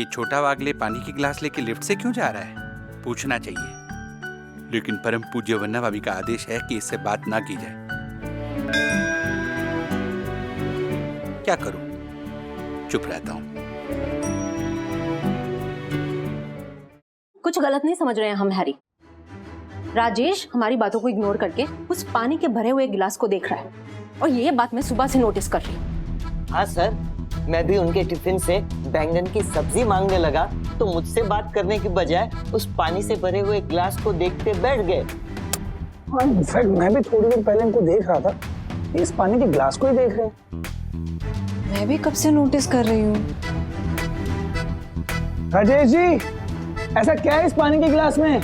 ये छोटा वागले पानी की गिलास लेके लिफ्ट से क्यों जा रहा है? पूछना चाहिए, लेकिन परम पूज्य वन्ना भाभी का आदेश है कि इससे बात ना की जाए। क्या करूं, चुप रहता हूं। कुछ गलत नहीं समझ रहे हैं हम हैरी। राजेश हमारी बातों को इग्नोर करके उस पानी के भरे हुए गिलास को देख रहा है, और ये बात मैं सुबह से नोटिस कर रही हूँ। हाँ सर, मैं भी उनके टिफिन से बैंगन की सब्जी मांगने लगा तो मुझसे बात करने की बजाय उस पानी से भरे हुए गिलास को देखते बैठ गए। हाँ, इनफैक्ट मैं भी थोड़ी देर पहले इनको देख रहा था, इस पानी के गिलास को ही देख रहे हैं। मैं भी कब से नोटिस कर रही हूँ। राजेश जी, ऐसा क्या है इस पानी के गिलास में?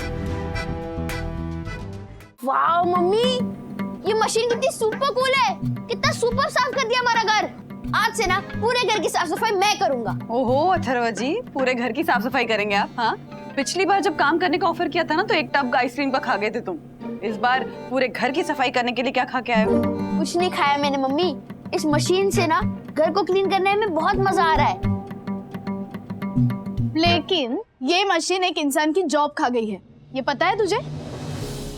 वाओ मम्मी, ये मशीन कितनी सुपर कूल है। कितना सुपर साफ कर दिया हमारा घर। आज से ना पूरे घर की साफ सफाई मैं करूंगा। ओहो अथर्व जी, पूरे घर की साफ सफाई करेंगे आप? हाँ, पिछली बार जब काम करने का ऑफर किया था ना तो एक टब आइसक्रीम का खा गए थे तुम। इस बार पूरे घर की सफाई करने के लिए क्या खा के आए हो? कुछ नहीं खाया मैंने मम्मी। इस मशीन से ना घर को क्लीन करने में बहुत मजा आ रहा है। लेकिन ये मशीन एक इंसान की जॉब खा गई है, ये पता है तुझे?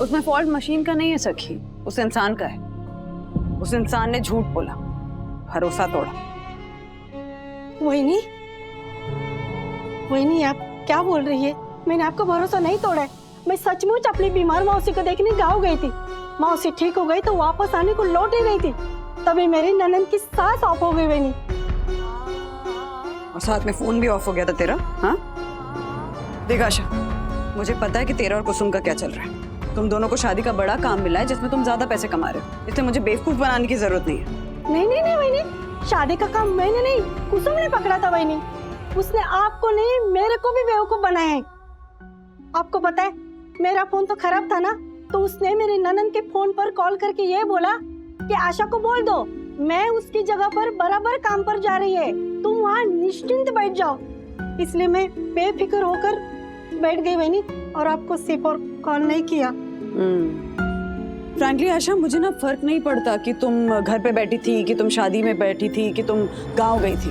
उसमें फॉल्ट मशीन का नहीं है सखी, उस इंसान का है। उस इंसान ने झूठ बोला, भरोसा तोड़ा। वही आप क्या बोल रही है? मैंने आपका भरोसा नहीं तोड़ा है। मैं सचमुच अपनी बीमार मौसी को देखने गाँव गई थी। मौसी ठीक हो गई तो वापस आने को लौट ही रही थी, तभी मेरी ननद की सांस ऑफ हो गई। वही और साथ में फोन भी ऑफ हो गया था तेरा। हाँ देख आशा, मुझे पता है कि तेरा और कुसुम का क्या चल रहा है। तुम दोनों को शादी का बड़ा काम मिला है जिसमें तुम ज्यादा पैसे कमा रहे हो, इसलिए मुझे बेवकूफ बनाने की जरूरत नहीं है। नहीं वही, शादी का काम मैंने नहीं, कुसुम ने पकड़ा था। वही उसने आपको नहीं मेरे को भी बेवकूफ बनाया है। आपको पता है मेरा फोन तो खराब था ना, तो उसने मेरी ननद के फोन पर कॉल करके ये बोला कि आशा को बोल दो मैं उसकी जगह पर बराबर काम पर जा रही है, तुम वहाँ निश्चिंत बैठ जाओ। इसलिए मैं बेफिक्र होकर बैठ गई वही, और आपको सिर्फ और कॉल नहीं किया। फ्रैंकली आशा, मुझे ना फर्क नहीं पड़ता कि तुम घर पे बैठी थी, कि तुम शादी में बैठी थी, कि तुम गांव गई थी।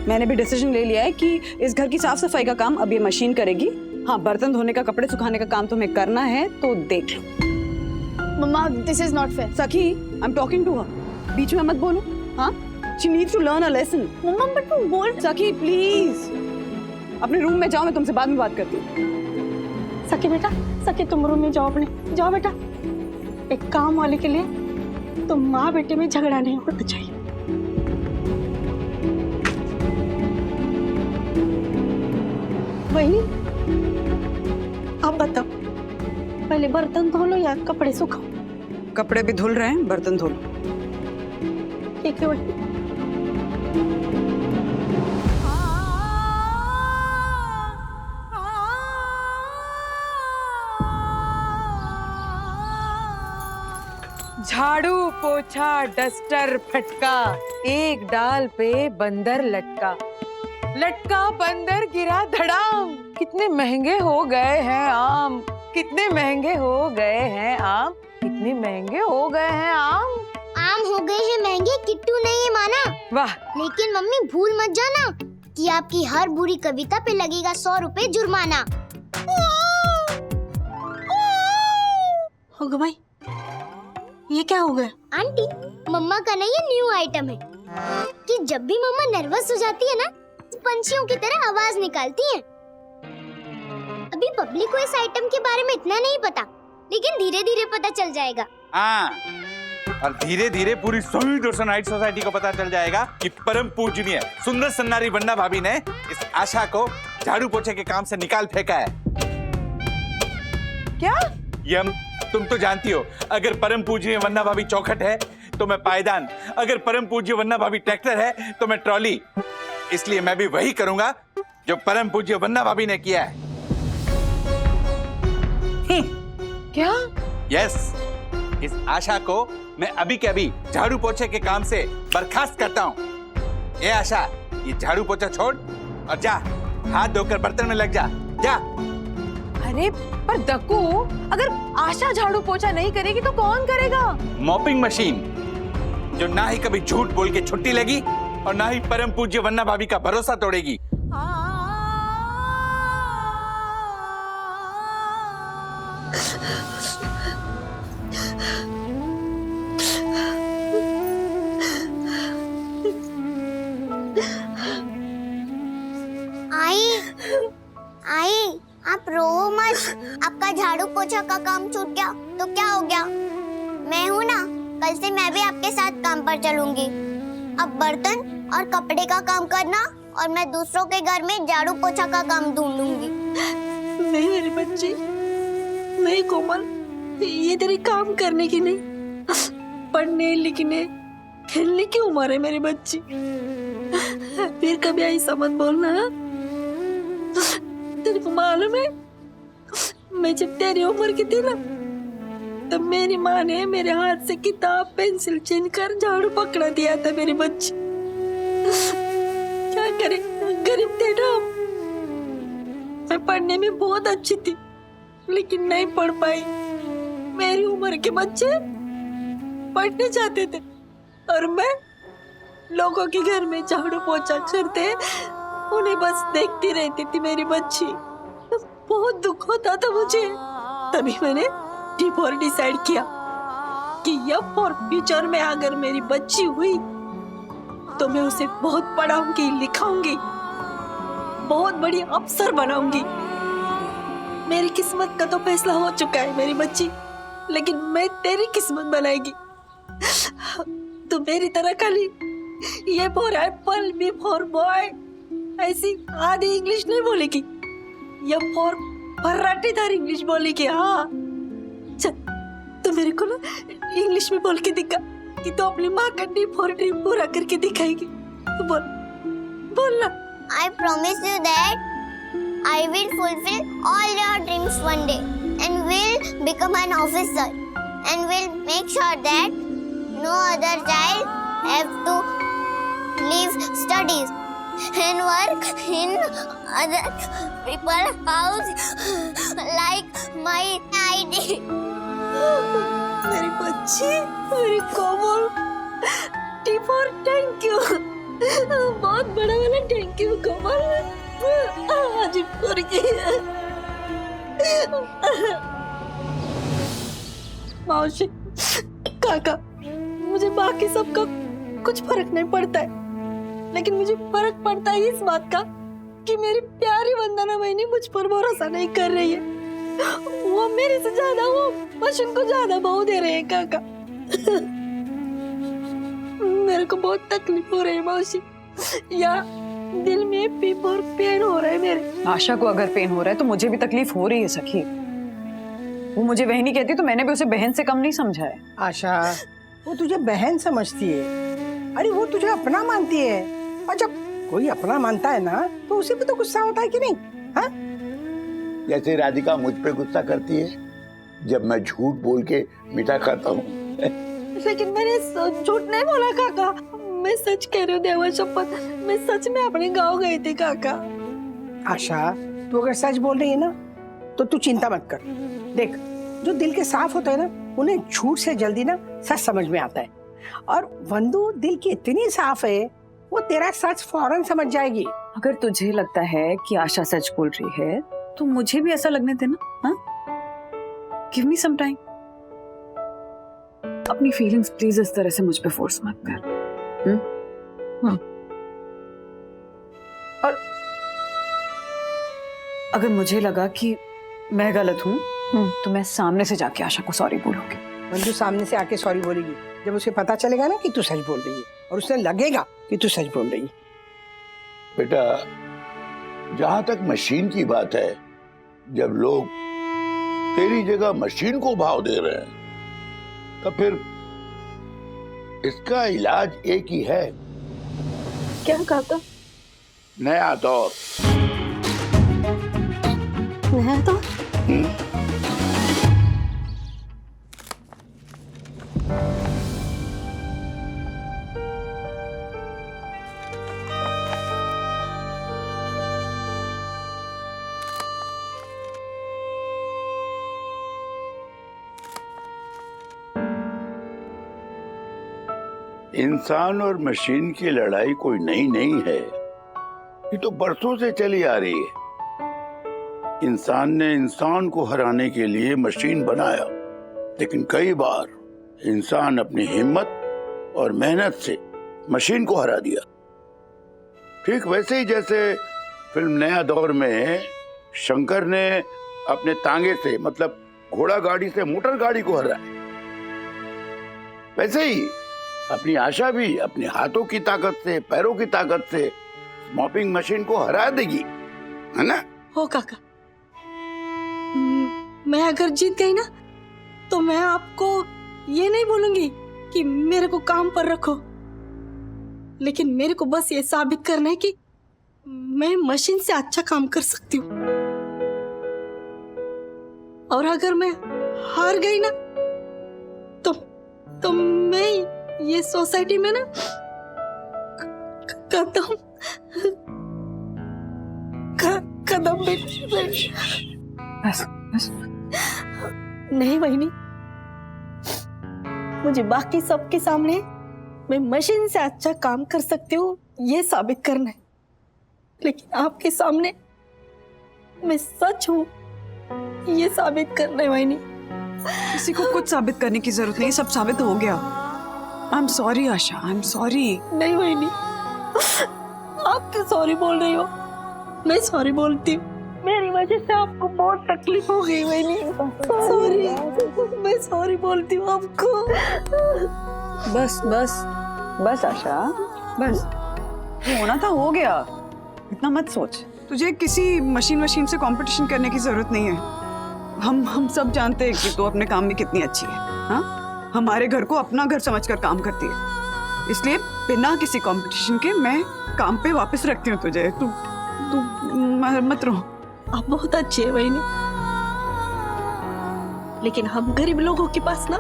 मैंने भी डिसीजन ले लिया है कि इस घर की साफ सफाई का काम अब ये मशीन करेगी। हाँ, बर्तन धोने का, कपड़े सुखाने का काम तुम्हें करना है तो देख लो। मम्मा, this is not fair. Sakhi, I am talking to her, बीच में मत बोलो। हाँ, she needs to learn a lesson. मम्मा बट तुम बोल। सखी प्लीज, अपने रूम में जाओ, मैं तुमसे बाद में बात करती हूँ। सखी बेटा, सखी तुम रूम में जाओ अपने, जाओ बेटा। एक काम वाले के लिए तो माँ बेटे में झगड़ा नहीं होना चाहिए। वही, अब बताओ पहले बर्तन धो लो या कपड़े सुखाओ? कपड़े भी धुल रहे हैं, बर्तन धो लो। ठीक है वही। झाड़ू पोछा डस्टर फटका, एक डाल पे बंदर लटका, लटका बंदर गिरा धड़ाम। कितने महंगे हो गए हैं आम, कितने महंगे हो गए हैं आम, कितने महंगे हो गए हैं आम। आम हो गए हैं महंगे, किट्टू ने ये माना। वाह, लेकिन मम्मी भूल मत जाना कि आपकी हर बुरी कविता पे लगेगा 100 रुपए जुर्माना। हो गया भाई, ये क्या हो गया? आंटी, मम्मा का ना ये न्यू आइटम है कि जब भी मम्मा नर्वस हो जाती है ना, पंछियों की तरह आवाज निकालती हैं। अभी पब्लिक को इस आइटम के बारे में इतना नहीं पता, लेकिन धीरे धीरे पता चल जाएगा। हाँ, और धीरे धीरे पूरी सोसाइटी सोसाइटी को पता चल जाएगा कि परम पूजनीय सुंदर सन्नारी वन्ना भाभी ने इस आशा को झाड़ू पोछे के काम से निकाल फेंका है। क्या? यम, तुम तो जानती हो, अगर परम पूजनीय वन्ना भाभी चौखट है तो मैं पायदान, अगर परम पूज्य वन्ना भाभी ट्रैक्टर है तो मैं ट्रॉली। इसलिए मैं भी वही करूंगा जो परम पूज्य वन्ना भाभी ने किया है। क्या? यस, इस आशा को मैं अभी के अभी झाड़ू पोछे के काम से बर्खास्त करता हूँ। ये आशा, ये झाड़ू पोछा छोड़ और जा हाथ धोकर बर्तन में लग जा, जा। अरे पर दक्कू, अगर आशा झाड़ू पोछा नहीं करेगी तो कौन करेगा? मॉपिंग मशीन, जो ना ही कभी झूठ बोल के छुट्टी लेगी और ना ही परम पूज्य वन्ना भाभी का भरोसा तोड़ेगी। आप रो मत। आपका झाड़ू पोछा का काम छूट गया तो क्या हो गया, मैं हूँ ना, कल से मैं भी आपके साथ काम पर चलूंगी। अब बर्तन और कपड़े का काम करना और मैं दूसरों के घर में झाड़ू पोछा का काम ढूंढूंगी। नहीं मेरी बच्ची, नहीं कोमल, ये तेरी काम करने की नहीं, पढ़ने लिखने खेलने की उम्र है मेरी बच्ची। फिर कभी ऐसा मत बोलना। तेरे को मालूम है, मैं जब तेरी उम्र की थी ना, तब मेरी माँ ने मेरे हाथ से किताब पेंसिल छीन कर झाड़ू पकड़ा दिया था मेरी बच्ची। क्या करे, गरीब थे ना हम। मैं पढ़ने में बहुत अच्छी थी लेकिन नहीं पढ़ पाई। मेरी उम्र के बच्चे पढ़ने जाते थे और मैं लोगों के घर में झाड़ू पोछा करते उन्हें बस देखती रहती थी मेरी बच्ची। बहुत दुख होता था मुझे। तभी मैंने D4 डिसाइड किया कि अब फॉर फ्यूचर में अगर मेरी बच्ची हुई तो मैं उसे बहुत पढ़ाऊंगी, लिखाऊंगी, बहुत बड़ी अफसर बनाऊंगी। मेरी किस्मत का तो फैसला हो चुका है मेरी बच्ची, लेकिन मैं तेरी किस्मत बनाएगी। तो मेरी तरह खाली ये for apple, B for boy ऐसी आधी इंग्लिश नहीं बोलेगी, ये फॉर पराठेदार इंग्लिश बोलेगी। हाँ चल, तो मेरे को ना इंग्लिश में बोल के दिखा कि तो अपनी माँ का डी पूरा करके दिखाएगी। बोल बोल ना। I promise you that I will fulfill all your dreams one day and will become an officer and will make sure that no other child have to leave studies and work in other people's house like my ID. मेरी बच्ची, मेरी कोमल, D4 thank you, बहुत बड़ा वाला thank you कोमल। आज पर मौसी, काका, मुझे बाकी सबका कुछ फर्क नहीं पड़ता है, लेकिन मुझे फर्क पड़ता है इस बात का कि मेरी प्यारी वंदना बहनी मुझ पर भरोसा नहीं कर रही है। वो मेरे से ज्यादा वो मशीन को ज्यादा भाव दे रहे हैं काका। मेरे को बहुत तकलीफ हो रही है मौसी, या दिल में पीप और पेन हो रहा है मेरे। आशा को अगर पेन हो रहा है तो मुझे भी तकलीफ हो रही है सखी। वो मुझे बहनी कहती तो मैंने भी उसे बहन से कम नहीं समझा है। आशा, वो तुझे बहन समझती है, अरे वो तुझे अपना मानती है, और जब कोई अपना मानता है ना तो उसे भी तो गुस्सा होता है कि नहीं? हाँ? जैसे राधिका मुझ पे गुस्सा करती है जब मैं झूठ बोल के मीठा खाता हूँ। लेकिन मैंने झूठ नहीं बोला काका, मैं सच कह रही हूँ, देवा शपथ, मैं सच में अपने गांव गई थी काका। आशा, तू अगर सच बोल रही है ना तो तू चिंता मत कर। देख, जो दिल के साफ होते हैं ना उन्हें झूठ से जल्दी ना सच समझ में आता है, और वंदू दिल की इतनी साफ है, वो तेरा सच फौरन समझ जाएगी। अगर तुझे लगता है कि आशा सच बोल रही है तो मुझे भी ऐसा लगने देना। हाँ, गिव मी सम टाइम। अपनी फीलिंग्स प्लीज इस तरह से मुझ पे फोर्स मत कर। और अगर मुझे लगा कि मैं गलत हूँ तो मैं सामने से जाके आशा को सॉरी बोलूंगी। वंदू सामने से आके सॉरी बोलेगी जब उसे पता चलेगा ना कि तू सच बोल रही है, और उसे लगेगा कि तू सच बोल रही है। बेटा, जहां तक मशीन की बात है, जब लोग तेरी जगह मशीन को भाव दे रहे हैं तो फिर इसका इलाज एक ही है। क्या काका? नया दौर। नया तो इंसान और मशीन की लड़ाई कोई नई नहीं है, ये तो बरसों से चली आ रही है। इंसान ने इंसान को हराने के लिए मशीन बनाया, लेकिन कई बार इंसान अपनी हिम्मत और मेहनत से मशीन को हरा दिया। ठीक वैसे ही जैसे फिल्म नया दौर में शंकर ने अपने तांगे से, मतलब घोड़ा गाड़ी से मोटर गाड़ी को हराया, वैसे ही अपनी आशा भी अपने हाथों की ताकत से, पैरों की ताकत से मॉपिंग मशीन को हरा देगी, है ना? हो काका, मैं अगर जीत गई ना तो मैं आपको ये नहीं बोलूंगी कि मेरे को काम पर रखो, लेकिन मेरे को बस ये साबित करना है कि मैं मशीन से अच्छा काम कर सकती हूँ। और अगर मैं हार गई ना तो मैं ये सोसाइटी में ना कदम बस नहीं वहीनी, मुझे बाकी सबके सामने मैं मशीन से अच्छा काम कर सकती हूँ ये साबित करना है, लेकिन आपके सामने मैं सच हूँ ये साबित करना है वहीनी। किसी को कुछ साबित करने की जरूरत नहीं, सब साबित हो गया। I am sorry Asha, I am sorry. नहीं वहीनी, आप क्यों सॉरी बोल रही हो? मैं सॉरी बोलती हूँ, मेरी वजह से आपको बहुत तकलीफ हो गई वहीनी। सॉरी, मैं सॉरी बोलती हूँ आपको। बस बस बस आशा, बस जो होना था हो गया, इतना मत सोच। तुझे किसी मशीन से कंपटीशन करने की जरूरत नहीं है। हम सब जानते हैं कि तू अपने काम में कितनी अच्छी है। हाँ, हमारे घर को अपना घर समझकर काम करती है, इसलिए बिना किसी कंपटीशन के मैं काम पे वापस रखती हूँ तुझे। तू मत रो। आप बहुत अच्छे है वहीनी, लेकिन हम गरीब लोगों के पास ना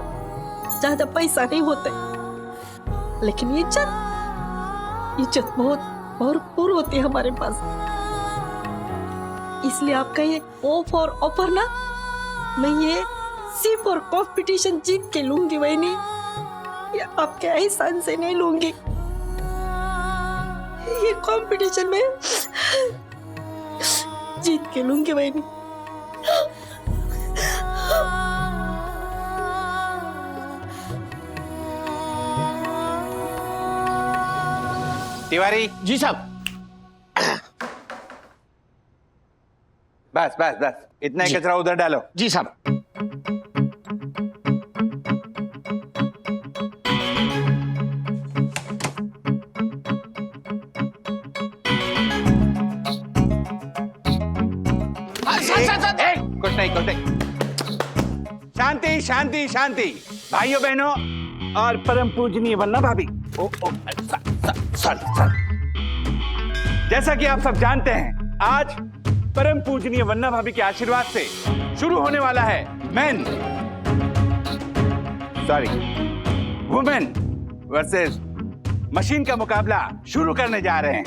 ज्यादा पैसा नहीं होता है, लेकिन इज्जत बहुत भरपूर होती है हमारे पास। इसलिए आपका ये ओ फॉर ऑफर ना, मैं ये सी फॉर कंपटीशन जीत के लूंगी वहीनी, ये आपके एहसान से नहीं लूंगी। ये कंपटीशन में जीत के लूंगी वहीनी। तिवारी जी साहब। बस बस बस, इतना ही कचरा उधर डालो। जी साहब। कुछ नहीं। शांति शांति शांति, भाइयों बहनों और परम पूजनीय वन्ना भाभी। जैसा कि आप सब जानते हैं, आज परम पूजनीय वन्ना भाभी के आशीर्वाद से शुरू होने वाला है वुमेन वर्सेस मशीन का मुकाबला शुरू करने जा रहे हैं,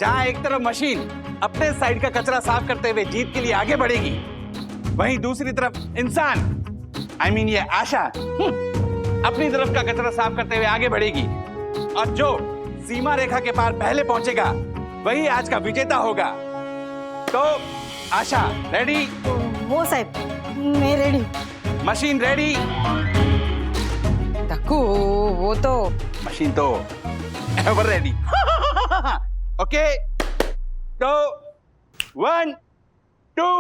जहां एक तरफ मशीन अपने साइड का कचरा साफ करते हुए जीत के लिए आगे बढ़ेगी, वहीं दूसरी तरफ इंसान ये आशा अपनी तरफ का कचरा साफ करते हुए आगे बढ़ेगी, और जो सीमा रेखा के पार पहले पहुंचेगा वही आज का विजेता होगा। तो आशा रेडी? वो साहब, मैं रेडी। Machine ready? तक्कू, वो तो मशीन तो एवर रेडी। ओके, तो 1 2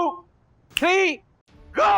3 गो।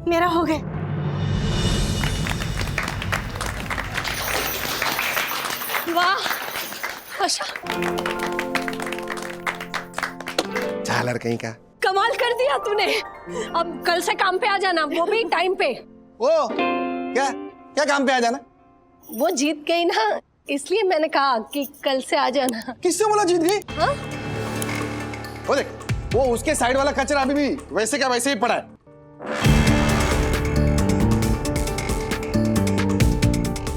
मेरा हो गया। वाह आशा, झालर कहीं का कमाल कर दिया तूने। अब कल से काम पे आ जाना, वो भी टाइम पे। ओ क्या क्या काम पे आ जाना? वो जीत गई ना, इसलिए मैंने कहा कि कल से आ जाना। किससे बोला जीत गई? हाँ? वो देख, वो उसके साइड वाला कचरा अभी भी वैसे का वैसे ही पड़ा है।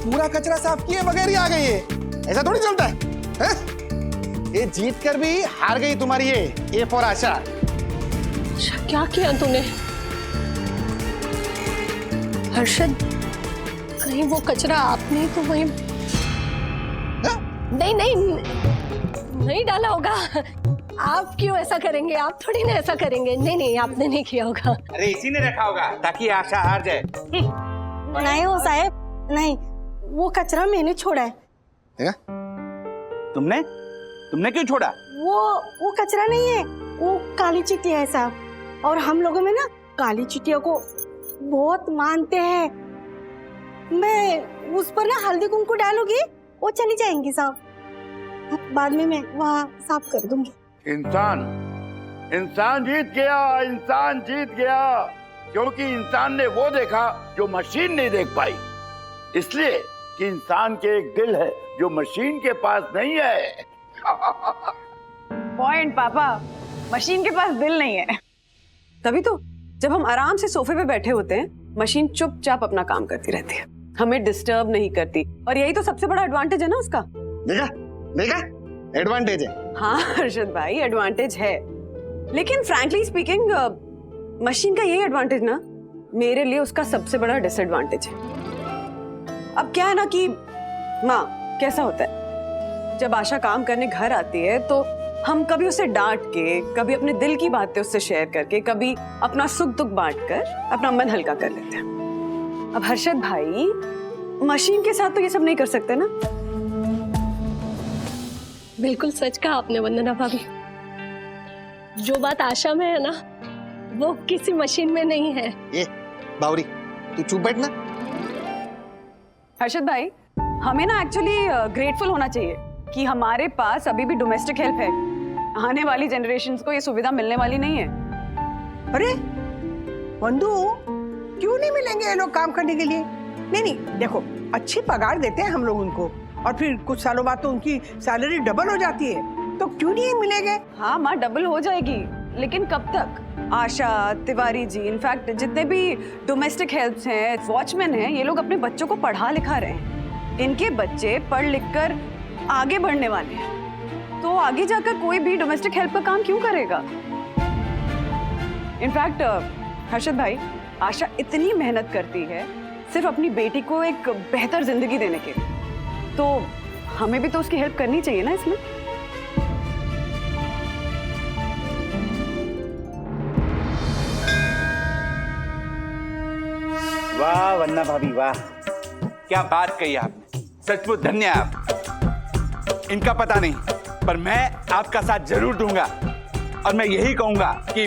पूरा कचरा साफ किए बगैर ही आ गई है, ऐसा थोड़ी चलता है, हैं? ये जीत कर भी हार गई तुम्हारी ये फॉर आशा। क्या किया तूने हर्षद? कहीं वो कचरा आपने तो वहीं नहीं नहीं नहीं डाला होगा। आप क्यों ऐसा करेंगे? आप थोड़ी ना ऐसा करेंगे। नहीं नहीं, आपने नहीं किया होगा। अरे इसी ने रखा होगा ताकि आशा हार जाए। नहीं हो साहब, नहीं, वो कचरा मैंने छोड़ा है। देखा? तुमने तुमने क्यों छोड़ा? वो कचरा नहीं है, वो काली चींटियां है साहब, और हम लोगों में ना काली चींटियों को बहुत मानते हैं। मैं उस पर ना हल्दी कुमकुम डालूंगी, वो चली जाएंगी साहब। बाद में मैं वहाँ साफ कर दूंगी। इंसान इंसान जीत गया, इंसान जीत गया, क्योंकि इंसान ने वो देखा जो मशीन नहीं देख पाई। इसलिए कि इंसान के एक दिल है जो मशीन के पास नहीं है। पॉइंट पापा, मशीन के पास दिल नहीं है। तभी तो जब हम आराम से सोफे पे बैठे होते हैं, मशीन चुपचाप अपना काम करती रहती है, हमें डिस्टर्ब नहीं करती, और यही तो सबसे बड़ा एडवांटेज है ना उसका। देखा देखा, एडवांटेज है। हाँ हर्षद भाई, एडवांटेज है, लेकिन फ्रैंकली स्पीकिंग मशीन का यही एडवांटेज ना मेरे लिए उसका सबसे बड़ा डिसएडवांटेज है। अब क्या है ना कि माँ, कैसा होता है जब आशा काम करने घर आती है तो हम कभी उसे डांट के, कभी अपने दिल की बातें उससे शेयर करके, कभी अपना सुख दुख बांट कर अपना मन हल्का कर लेते हैं। अब हर्षद भाई मशीन के साथ तो ये सब नहीं कर सकते ना। बिल्कुल सच कहा आपने वंदना भाभी। जो बात आशा में है ना, वो किसी मशीन में नहीं है। ये बावरी, तू चुप बैठ ना। हर्षद भाई, हमें ना एक्चुअली ग्रेटफुल होना चाहिए कि हमारे पास अभी भी डोमेस्टिक हेल्प है। आने वाली जनरेशन्स को ये सुविधा मिलने वाली नहीं है। अरे वंदू, क्यों नहीं मिलेंगे ये लोग काम करने के लिए? नहीं नहीं, देखो, अच्छी पगार देते हैं हम लोग उनको, और फिर कुछ सालों बाद तो उनकी सैलरी डबल हो जाती है, तो क्यों नहीं मिलेंगे? हाँ माँ, डबल हो जाएगी, लेकिन कब तक? आशा, तिवारी जी, इनफैक्ट जितने भी डोमेस्टिक हेल्प्स हैं, वॉचमैन हैं, ये लोग अपने बच्चों को पढ़ा लिखा रहे हैं। इनके बच्चे पढ़ लिख कर आगे बढ़ने वाले हैं, तो आगे जाकर कोई भी डोमेस्टिक हेल्प का काम क्यों करेगा? इनफैक्ट हर्षद भाई, आशा इतनी मेहनत करती है सिर्फ अपनी बेटी को एक बेहतर जिंदगी देने के लिए, तो हमें भी तो उसकी हेल्प करनी चाहिए ना इसमें। वाह वन्ना भाभी वाह, क्या बात कही आपने, सचमुच धन्य आप। इनका पता नहीं, पर मैं आपका साथ जरूर दूंगा, और मैं यही कहूंगा कि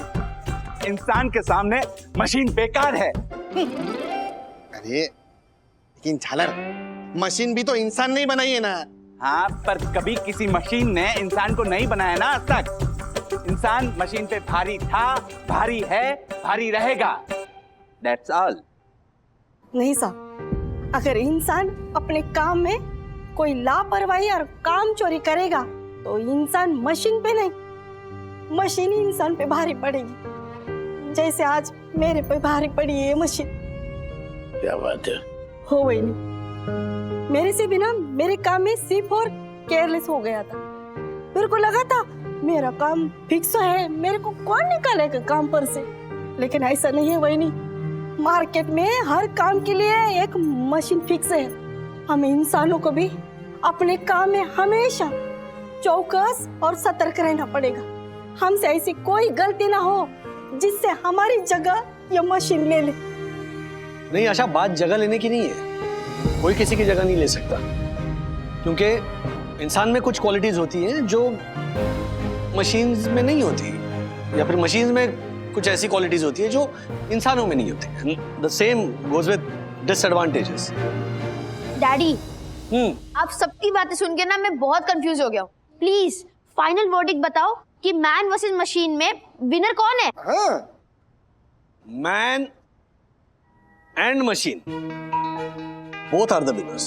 इंसान के सामने मशीन बेकार है। अरे लेकिन झालर, मशीन भी तो इंसान नहीं बनाई है ना। हाँ, पर कभी किसी मशीन ने इंसान को नहीं बनाया ना आज तक। इंसान मशीन पे भारी था, भारी है, भारी रहेगा। That's all. नहीं साहब, अगर इंसान अपने काम में कोई लापरवाही और काम चोरी करेगा तो इंसान मशीन पे नहीं, मशीन ही इंसान पे भारी पड़ेगी, जैसे आज मेरे पे भारी पड़ी है ये मशीन। क्या बात है? हो गई नहीं, मेरे से भी ना मेरे काम में सिर्फ और केयरलेस हो गया था। मेरे को लगा था मेरा काम फिक्स है, मेरे को कौन निकालेगा काम पर से, लेकिन ऐसा नहीं है। वही नहीं, मार्केट में हर काम के लिए एक मशीन फिक्स है। हमें इंसानों को भी अपने काम में हमेशा चौकस और सतर्क रहना पड़ेगा। हमसे ऐसी कोई गलती ना हो जिससे हमारी जगह ये मशीन ले ले। नहीं आशा, बात जगह लेने की नहीं है, कोई किसी की जगह नहीं ले सकता, क्योंकि इंसान में कुछ क्वालिटीज होती हैं जो मशीन्स में नहीं होती, या फिर मशीन्स में कुछ ऐसी क्वालिटीज होती है जो इंसानों में नहीं होती। The same goes with disadvantages. Daddy, आप सबकी बातें सुन के ना मैं बहुत कंफ्यूज हो गया हूँ। प्लीज फाइनल वर्डिक्ट बताओ कि मैन वर्सेस मशीन में विनर कौन है? हाँ, man and machine both are the winners.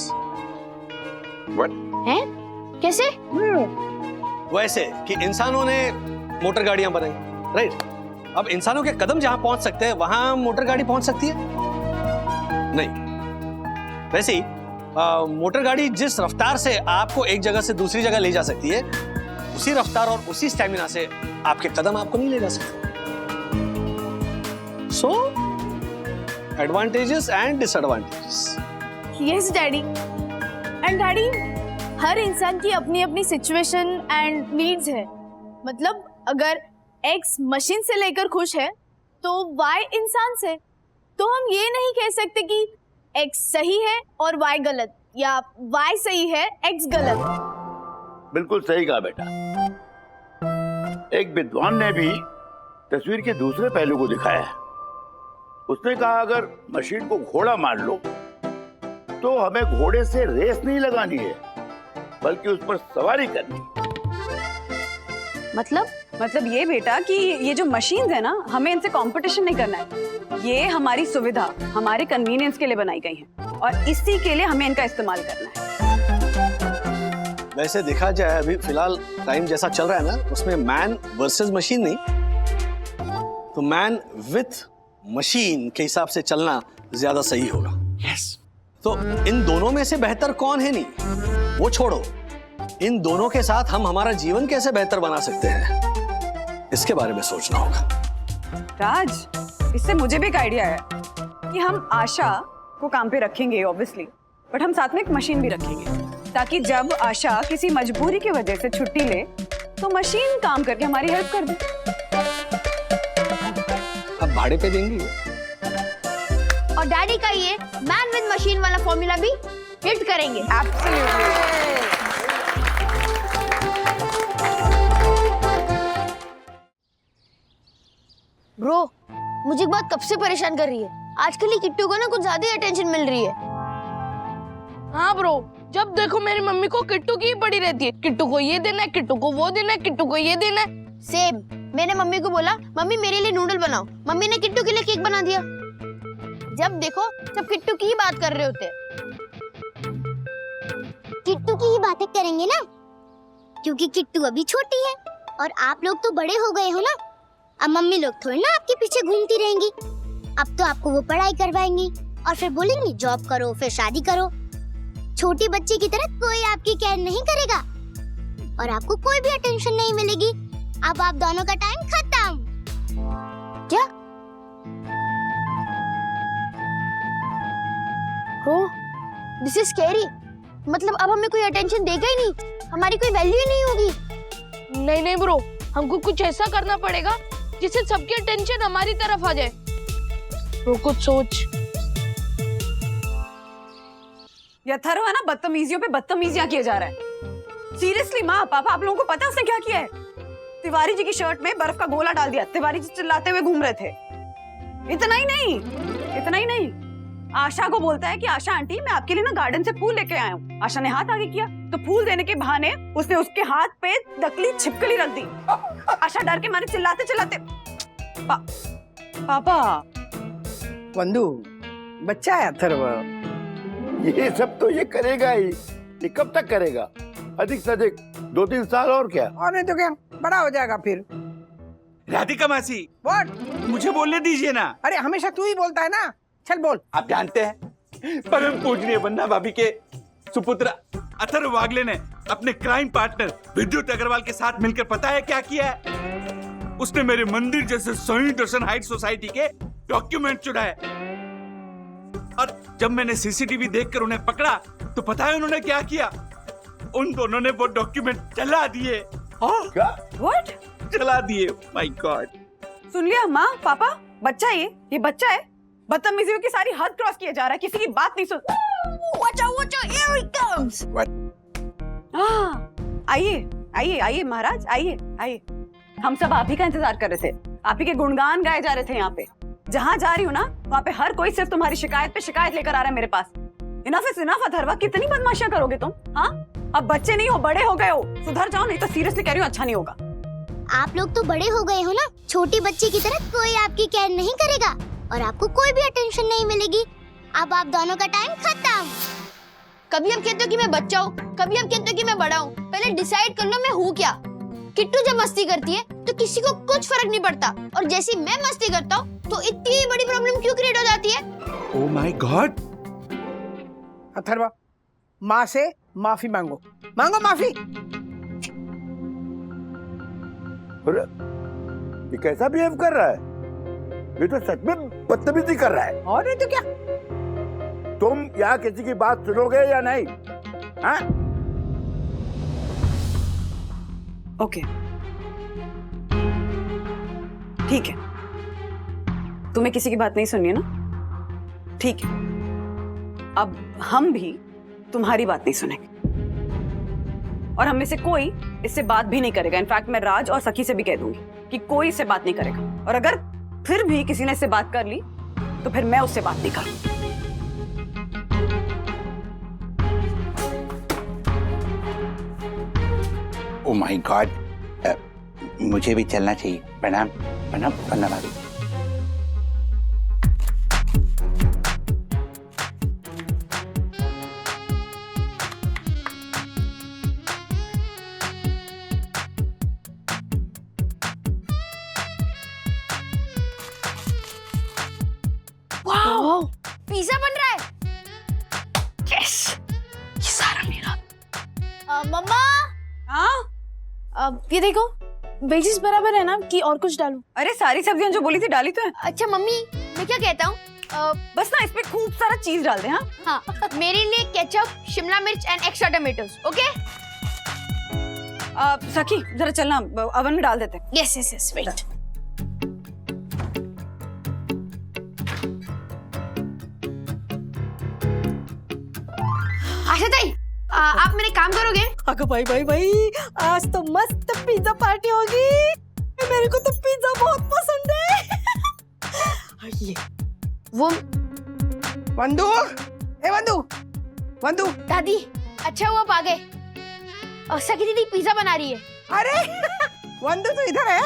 हैं? कैसे? वैसे कि इंसानों ने मोटर गाड़ियां बनाई, राइट? अब इंसानों के कदम जहां पहुंच सकते हैं वहां मोटर गाड़ी पहुंच सकती है नहीं। वैसे ही मोटर गाड़ी जिस रफ्तार से आपको एक जगह से दूसरी जगह ले जा सकती है, उसी रफ्तार और उसी स्टैमिना से आपके कदम आपको नहीं ले जा सकते। So advantages and disadvantages. Yes daddy. And daddy, हर इंसान की अपनी अपनी सिचुएशन एंड नीड्स है। मतलब अगर एक्स मशीन से लेकर खुश है तो वाई इंसान से। तो हम ये नहीं कह सकते कि एक्स सही है और वाई गलत, या वाई सही है एक्स गलत। बिल्कुल सही कहा बेटा। एक विद्वान ने भी तस्वीर के दूसरे पहलू को दिखाया है। उसने कहा अगर मशीन को घोड़ा मान लो तो हमें घोड़े से रेस नहीं लगानी है, बल्कि उस पर सवारी करनी। मतलब ये बेटा कि ये जो मशीन्स है ना, हमें इनसे कंपटीशन नहीं करना है। ये हमारी सुविधा, हमारे कन्वीनियंस के लिए बनाई गई हैं और इसी के लिए हमें इनका इस्तेमाल करना है। वैसे देखा जाए अभी फिलहाल टाइम जैसा चल रहा है ना, उसमें मैन वर्सेस मशीन नहीं, तो मैन विथ मशीन के हिसाब से चलना ज्यादा सही होगा। यस। तो इन दोनों में से बेहतर कौन है नहीं, वो छोड़ो, इन दोनों के साथ हम हमारा जीवन कैसे बेहतर बना सकते हैं, इसके बारे में सोचना होगा। राज, इससे मुझे भी एक आइडिया है कि हम आशा को काम पे रखेंगे ऑब्वियसली, बट हम साथ में एक मशीन भी रखेंगे, ताकि जब आशा किसी मजबूरी की वजह से छुट्टी ले तो मशीन काम करके हमारी हेल्प कर दे। अब भाड़े पे देंगी। और डैडी का ये मैन विद मशीन वाला फॉर्मूला भी हिट करेंगे। ब्रो, मुझे एक बात कब से परेशान कर रही है। आजकल ये किट्टू को ना कुछ ज्यादा अटेंशन मिल रही है। हाँ ब्रो, जब देखो मेरी मम्मी को किट्टू की ही पड़ी रहती है। किट्टू को ये देना है, किट्टू को वो देना है, किट्टू को ये देना है। सेम, मैंने मम्मी को बोला मम्मी मेरे लिए नूडल बनाओ, मम्मी ने किट्टू के लिए केक बना दिया। जब देखो सब किट्टू की ही बात कर रहे होते हैं। किट्टू की ही बातें करेंगे ना, क्योंकि किट्टू अभी छोटी है और आप लोग तो बड़े हो गए हो ना। अब मम्मी लोग थोड़ी ना आपके पीछे घूमती रहेंगी। अब तो आपको वो पढ़ाई करवाएंगी और फिर बोलेंगी जॉब करो, फिर शादी करो। छोटी बच्ची की तरह कोई आपकी केयर नहीं करेगा और आपको कोई भी अटेंशन नहीं मिलेगी। अब आप दोनों का टाइम खत्म। क्या? This is scary. मतलब अब हमें कोई अटेंशन देगा ही नहीं, हमारी कोई वैल्यू ही नहीं होगी। नहीं नहीं ब्रो, हमको कुछ ऐसा करना पड़ेगा जिससे सबकी अटेंशन हमारी तरफ आ जाए। ब्रो कुछ सोच। ये अथर्व है ना, बदतमीजियों पे बदतमीजियां किए जा रहा है। सीरियसली माँ पापा, आप लोगों को पता है उसने क्या किया है? तिवारी जी की शर्ट में बर्फ का गोला डाल दिया। तिवारी जी चिल्लाते हुए घूम रहे थे। इतना ही नहीं, आशा को बोलता है कि आशा आंटी मैं आपके लिए ना गार्डन से फूल लेके आया हूँ। आशा ने हाथ आगे किया तो फूल देने के बहाने उसने उसके हाथ पे नकली छिपकली रख दी। आशा डर के मारे चिल्लाते पापा। वंदू, बच्चा है अथर्व। ये सब तो ये करेगा ही। ये कब तक करेगा? अधिक से अधिक 2-3 साल और क्या? और नहीं तो क्या, बड़ा हो जाएगा फिर। राधिका मासी, व्हाट? मुझे बोलने दीजिए ना। अरे हमेशा तू ही बोलता है ना, चल बोल। आप जानते हैं परम पूजनीय वन्ना भाभी के सुपुत्र अथर्व वागले ने अपने क्राइम पार्टनर विद्युत अग्रवाल के साथ मिलकर पता है क्या किया है? उसने मेरे मंदिर जैसे सही दर्शन हाइट सोसाइटी के डॉक्यूमेंट चुराए और जब मैंने सीसीटीवी देखकर उन्हें पकड़ा तो पता है उन्होंने क्या किया? उन दोनों ने वो डॉक्यूमेंट जला दिए। क्या? व्हाट? जला दिए। My God. सुन लिया माँ पापा, बच्चा ये बच्चा है, बदतमीजियों की सारी हद क्रॉस किया जा रहा है, किसी की बात नहीं सुन। Watch out, here he comes. आइए महाराज, आइए। हम सब आप ही का इंतजार कर रहे थे। आप ही के गुणगान गाए जा रहे थे यहाँ पे। जहाँ जा रही हूँ ना वहाँ पे हर कोई सिर्फ तुम्हारी शिकायत पे शिकायत लेकर आ रहा है मेरे पास। इनफ इज इनफ अथर्वा, कितनी बदमाशियां करोगे तुम? हाँ, अब बच्चे नहीं हो, बड़े हो गए हो, सुधर जाओ, नहीं तो सीरियसली कह रही हूँ अच्छा नहीं होगा। आप लोग तो बड़े हो गए हो ना, छोटी बच्ची की तरह कोई आपकी केयर नहीं करेगा और आपको कोई भी अटेंशन नहीं मिलेगी। अब आप दोनों का टाइम खत्म। कभी आप कहते हो कि मैं बच्चा हूँ, कभी आप कहते हो कि मैं बड़ा हूँ। पहले डिसाइड कर लो मैं हूँ क्या। किट्टू जब मस्ती करती है तो किसी को कुछ फर्क नहीं पड़ता, और जैसी मैं मस्ती करता हूँ तो इतनी बड़ी प्रॉब्लम क्यों क्रिएट हो जाती है? ओह माय गॉड। अथर्वा, माँ से माफी मांगो, मांगो माफी। ये कैसा बिहेव कर रहा है? ये तो सच में बदतमीजी कर रहा है। और नहीं तो क्या। तुम यहाँ किसी की बात सुनोगे या नहीं? हाँ? ओके, ठीक है, तुम्हें किसी की बात नहीं सुननी है ना? ठीक है, अब हम भी तुम्हारी बात नहीं सुनेंगे और हम में से कोई इससे बात भी नहीं करेगा। इनफैक्ट मैं राज और सखी से भी कह दूंगी कि कोई इससे बात नहीं करेगा, और अगर फिर भी किसी ने इससे बात कर ली तो फिर मैं उससे बात नहीं करूंगी। ओह माय गॉड, मुझे भी चलना चाहिए। प्रणाम प्रणाम वन्ना भाभी। वाओ, पिज्जा बन रहा है। यस, ये सारा मेरा। मम्मा, हाँ, ये देखो, वेजिस बराबर है ना कि और कुछ डालूं? अरे सारी सब्जियां जो बोली थी डाली तो है। अच्छा मम्मी, मैं क्या कहता हूँ, बस ना इसमें खूब सारा चीज डाल दे। हाँ हाँ, मेरे लिए केचप, शिमला मिर्च एंड एक्स्ट्रा टमेटोस, ओके? सखी जरा चलना, ओवन में डाल देते हैं। Yes yes yes, wait. Asha ताई, आप मेरे काम करोगे? अगो भाई भाई भाई, आज तो मस्त पिज्जा पार्टी होगी। मेरे को तो पिज्जा बहुत पसंद है। ये वो वंदू, ए वंदू, वंदू। दादी, अच्छा हुआ आप आ गए। और सखी दीदी पिज्जा बना रही है। अरे वंदू तो इधर है।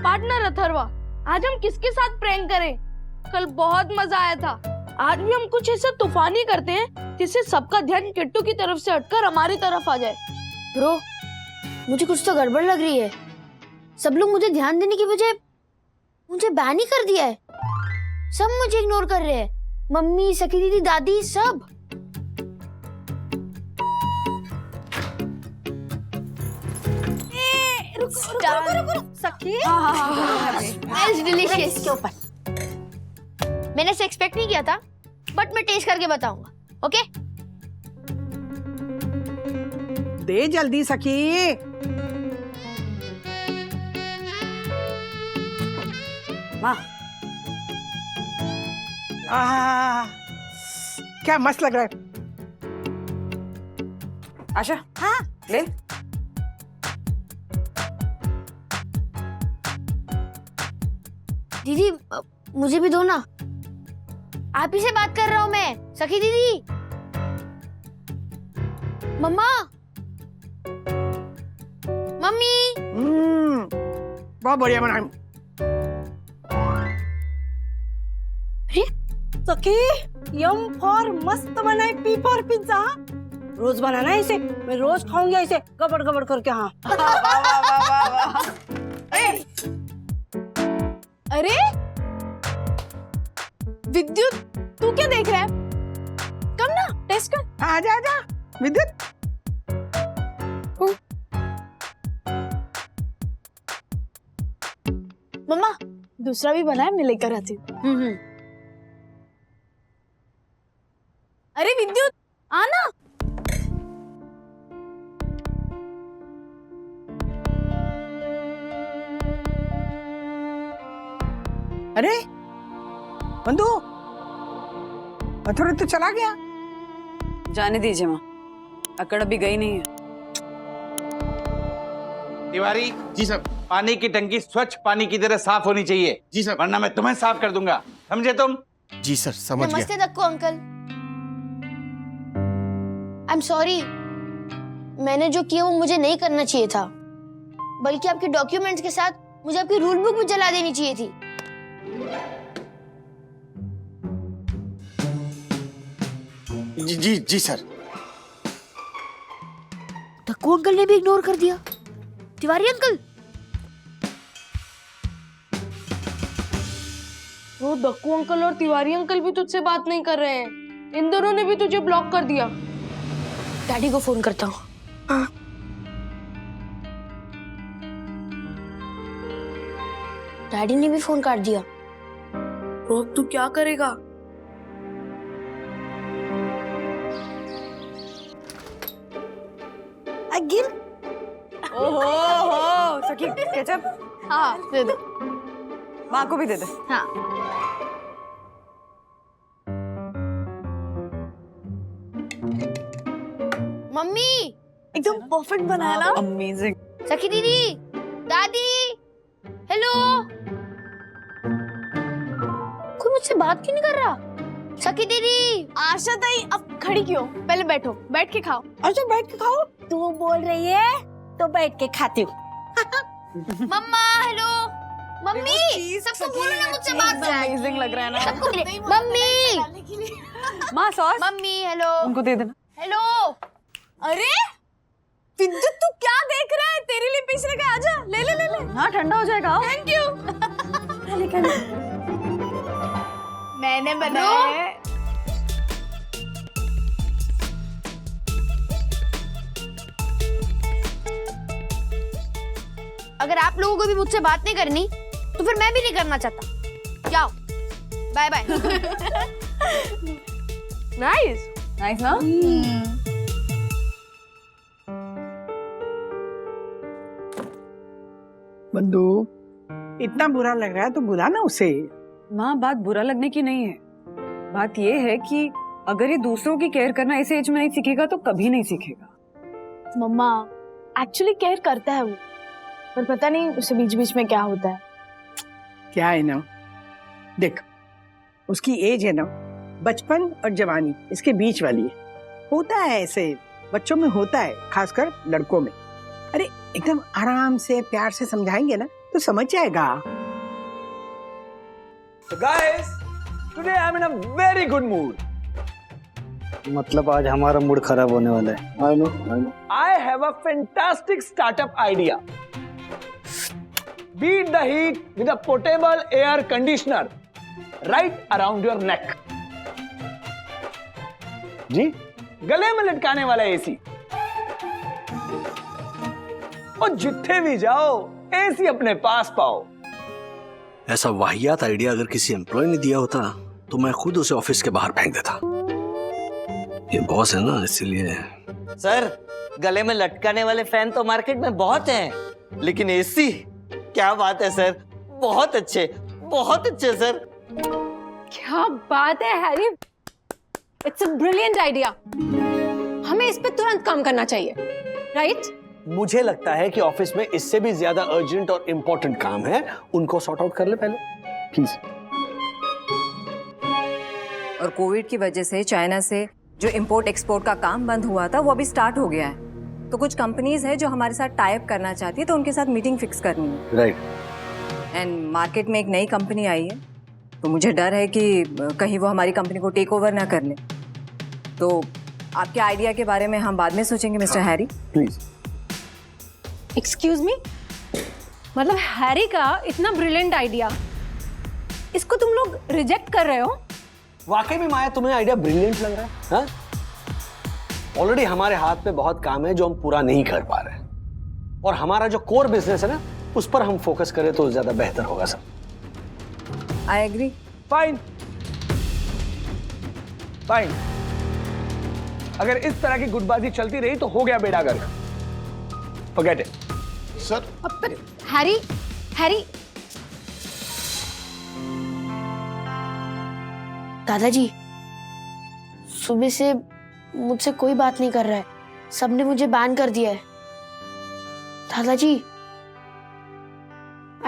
पार्टनर अथर्वा, आज हम किसके साथ प्रैंक करें? कल बहुत मजा आया था। आज भी हम कुछ ऐसा तूफानी करते हैं जिससे सबका ध्यान किट्टू की तरफ से हटकर हमारी तरफ आ जाए। ब्रो, मुझे कुछ तो गड़बड़ लग रही है। सब लोग मुझे ध्यान देने की बजाय मुझे बैन ही कर दिया है। सब मुझे इग्नोर कर रहे हैं, मम्मी, सखी दीदी, दादी, सब। सखी, Smells delicious। इसके ऊपर मैंने इसे एक्सपेक्ट नहीं किया था, बट मैं टेस्ट करके बताऊंगा, ओके? दे जल्दी सखी। माँ, क्या मस्त लग रहा है। आशा, हाँ ले। दीदी, मुझे भी दो ना। आप ही से बात कर रहा हूँ मैं, सखी दीदी। मम्मा, मम्मी। बहुत बढ़िया बना है। सखी, यम फॉर मस्त बनाए पी फॉर पिज्जा। रोज बनाना है इसे, मैं रोज खाऊंगी इसे गबड़ गबड़ करके। हाँ, अरे विद्युत, तू क्या देख रहा है? कम ना, टेस्ट कर। आजा आजा विद्युत। मम्मा, दूसरा भी बना है, मैं लेकर आती हूँ। अरे विद्युत, आना। अरे वंदू, अथर्व तो चला गया। जाने दीजिए माँ, अकड़ अभी गई नहीं है। तिवारी जी सर। पानी की टंकी स्वच्छ पानी की तरह साफ होनी चाहिए। जी सर। वरना मैं तुम्हें साफ कर दूंगा, समझे तुम? जी सर, समझ गया। नमस्ते तक्को अंकल। आई एम सॉरी, मैंने जो किया वो मुझे नहीं करना चाहिए था, बल्कि आपके डॉक्यूमेंट्स के साथ मुझे आपकी रूल बुक भी जला देनी चाहिए थी। जी जी जी सर। धक्कू अंकल ने भी इग्नोर कर दिया। तिवारी अंकल, वो धक्कू अंकल और तिवारी अंकल भी तुझसे बात नहीं कर रहे हैं। इन दोनों ने भी तुझे ब्लॉक कर दिया। डैडी को फोन करता हूँ। हाँ। डैडी ने भी फोन काट दिया। रोहत तू क्या करेगा? अगिन ओहो सखी केचप हाँ दे दे। माँ को भी दे दे। हाँ। मम्मी एकदम परफेक्ट बनाया ना। अमेजिंग। सखी दीदी, दादी, हेलो। कोई मुझसे बात क्यों नहीं कर रहा? सखी दीदी। आशा ताई अब खड़ी क्यों? पहले बैठो, बैठ के खाओ। अच्छा बैठ के खाओ। तू बोल रही है तो बैठ के खाती हूँ। मम्मा हेलो। मम्मी सबको बोलो ना मुझसे बात करें। अमेजिंग लग रहा है ना। सबको मम्मी। माँ सॉस मम्मी हेलो। उनको दे देना। हेलो। अरे विद्युत तू क्या देख रहा है? तेरे लिए पीस लेके आजा। ले ले ले ले। हाँ ठंडा हो जाएगा। Thank you. लेकिन मैंने बनाया है। अगर आप लोगों को भी मुझसे बात नहीं करनी तो फिर मैं भी नहीं करना चाहता। जाओ, बाय बाय। नाइस नाइस ना। बंधु, इतना बुरा लग रहा है तो बुला ना उसे। माँ बात बुरा लगने की नहीं है, बात ये है कि अगर ये दूसरों की केयर करना इस एज में नहीं सीखेगा तो कभी नहीं सीखेगा। मम्मा एक्चुअली केयर करता है वो, पर पता नहीं उसे बीच बीच में क्या होता है। क्या है ना, देख उसकी एज है ना बचपन और जवानी इसके बीच वाली है। होता है ऐसे बच्चों में, होता है खासकर लड़कों में। अरे एकदम आराम से प्यार से समझाएंगे ना तो समझ जाएगा। So guys, today I'm in a very good mood. मतलब आज हमारा मूड खराब होने वाला है। I know. I have a fantastic startup idea. Beat the heat with a portable air conditioner right around your neck. जी, गले में लटकाने वाला एसी। और जिथे भी जाओ एसी अपने पास पाओ। ऐसा वाहियात आइडिया अगर किसी एम्प्लॉय ने दिया होता तो मैं खुद उसे ऑफिस के बाहर फेंक देता। ये बॉस है ना, इसीलिए। सर, गले में लटकाने वाले फैन तो मार्केट में बहुत हैं, लेकिन एसी, क्या बात है सर, बहुत अच्छे सर। क्या बात है Harry, it's a brilliant idea. हमें इस पे तुरंत काम करना चाहिए, राइट? मुझे लगता है कि ऑफिस में इससे भी ज्यादा अर्जेंट और इंपॉर्टेंट काम है, उनको सॉर्ट आउट कर ले पहले प्लीज। और कोविड की वजह से चाइना से जो इंपोर्ट एक्सपोर्ट का काम बंद हुआ था वो अभी स्टार्ट हो गया है। तो कुछ कंपनीज है जो हमारे साथ टाई अप करना चाहती है, तो उनके साथ मीटिंग फिक्स करनी है। राइट। एंड मार्केट में एक नई कंपनी आई है, तो मुझे डर है कि कहीं वो हमारी कंपनी को टेक ओवर ना कर ले। तो आपके आइडिया के बारे में हम बाद में सोचेंगे mister Harry. Please. Excuse me, मतलब हैरी का इतना ब्रिलियंट आइडिया, इसको तुम लोग रिजेक्ट कर रहे हो? वाकई में माया तुम्हें आइडिया ब्रिलियंट लग रहा है? हाँ? ऑलरेडी हमारे हाथ में बहुत काम है जो हम पूरा नहीं कर पा रहे, और हमारा जो कोर बिजनेस है ना उस पर हम फोकस करें तो ज्यादा बेहतर होगा सर। I agree. फाइन। अगर इस तरह की गुटबाजी चलती रही तो हो गया बेड़ा गर्क। Forget it. सर हैरी, दादाजी, सुबह से मुझसे कोई बात नहीं कर रहा है, सबने मुझे बैन कर दिया है। दादाजी,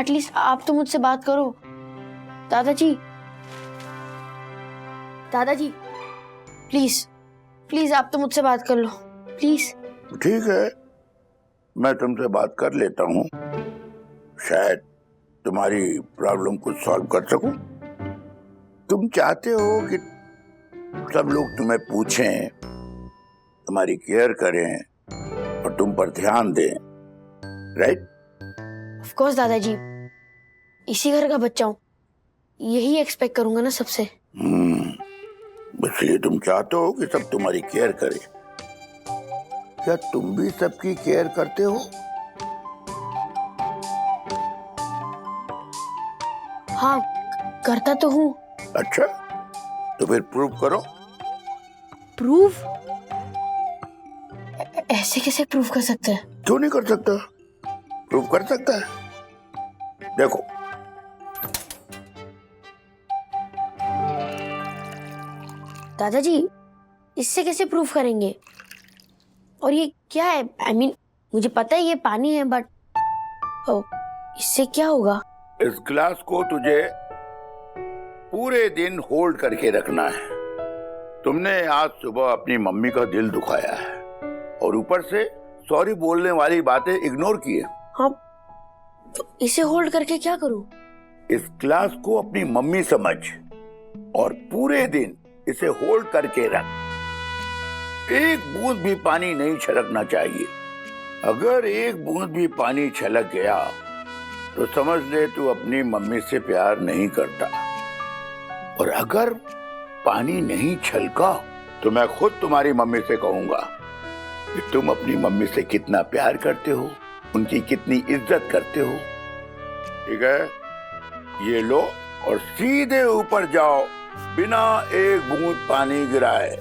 एटलीस्ट आप तो मुझसे बात करो। दादाजी, प्लीज आप तो मुझसे बात कर लो, प्लीज। ठीक है, मैं तुमसे बात कर लेता हूँ, शायद तुम्हारी प्रॉब्लम को सॉल्व कर सकूं। तुम चाहते हो कि सब लोग तुम्हें पूछें, तुम्हारी केयर करें और तुम पर ध्यान दें, राइट? ऑफ कोर्स दादाजी, इसी घर का बच्चा हूँ, यही एक्सपेक्ट करूंगा ना सबसे। इसलिए तुम चाहते हो कि सब तुम्हारी केयर करें। क्या तुम भी सबकी केयर करते हो? हाँ, करता तो हूँ। अच्छा, तो फिर प्रूव करो। प्रूव? ऐसे कैसे प्रूव कर सकते हैं? क्यों नहीं कर सकता? प्रूव कर सकता है। देखो, दादाजी, इससे कैसे प्रूफ करेंगे? और ये क्या है? I mean, मुझे पता है ये पानी है, बट इससे क्या होगा? इस ग्लास को तुझे पूरे दिन होल्ड करके रखना है। तुमने आज सुबह अपनी मम्मी का दिल दुखाया है और ऊपर से सॉरी बोलने वाली बातें इग्नोर की है। हाँ, तो इसे होल्ड करके क्या करूं? इस ग्लास को अपनी मम्मी समझ और पूरे दिन इसे होल्ड करके रख। एक बूंद भी पानी नहीं छलकना चाहिए। अगर एक बूंद भी पानी छलक गया तो समझ ले तू अपनी मम्मी से प्यार नहीं करता। और अगर पानी नहीं छलका तो मैं खुद तुम्हारी मम्मी से कहूंगा कि तुम अपनी मम्मी से कितना प्यार करते हो, उनकी कितनी इज्जत करते हो। ठीक है, ये लो और सीधे ऊपर जाओ बिना एक बूंद पानी गिराए।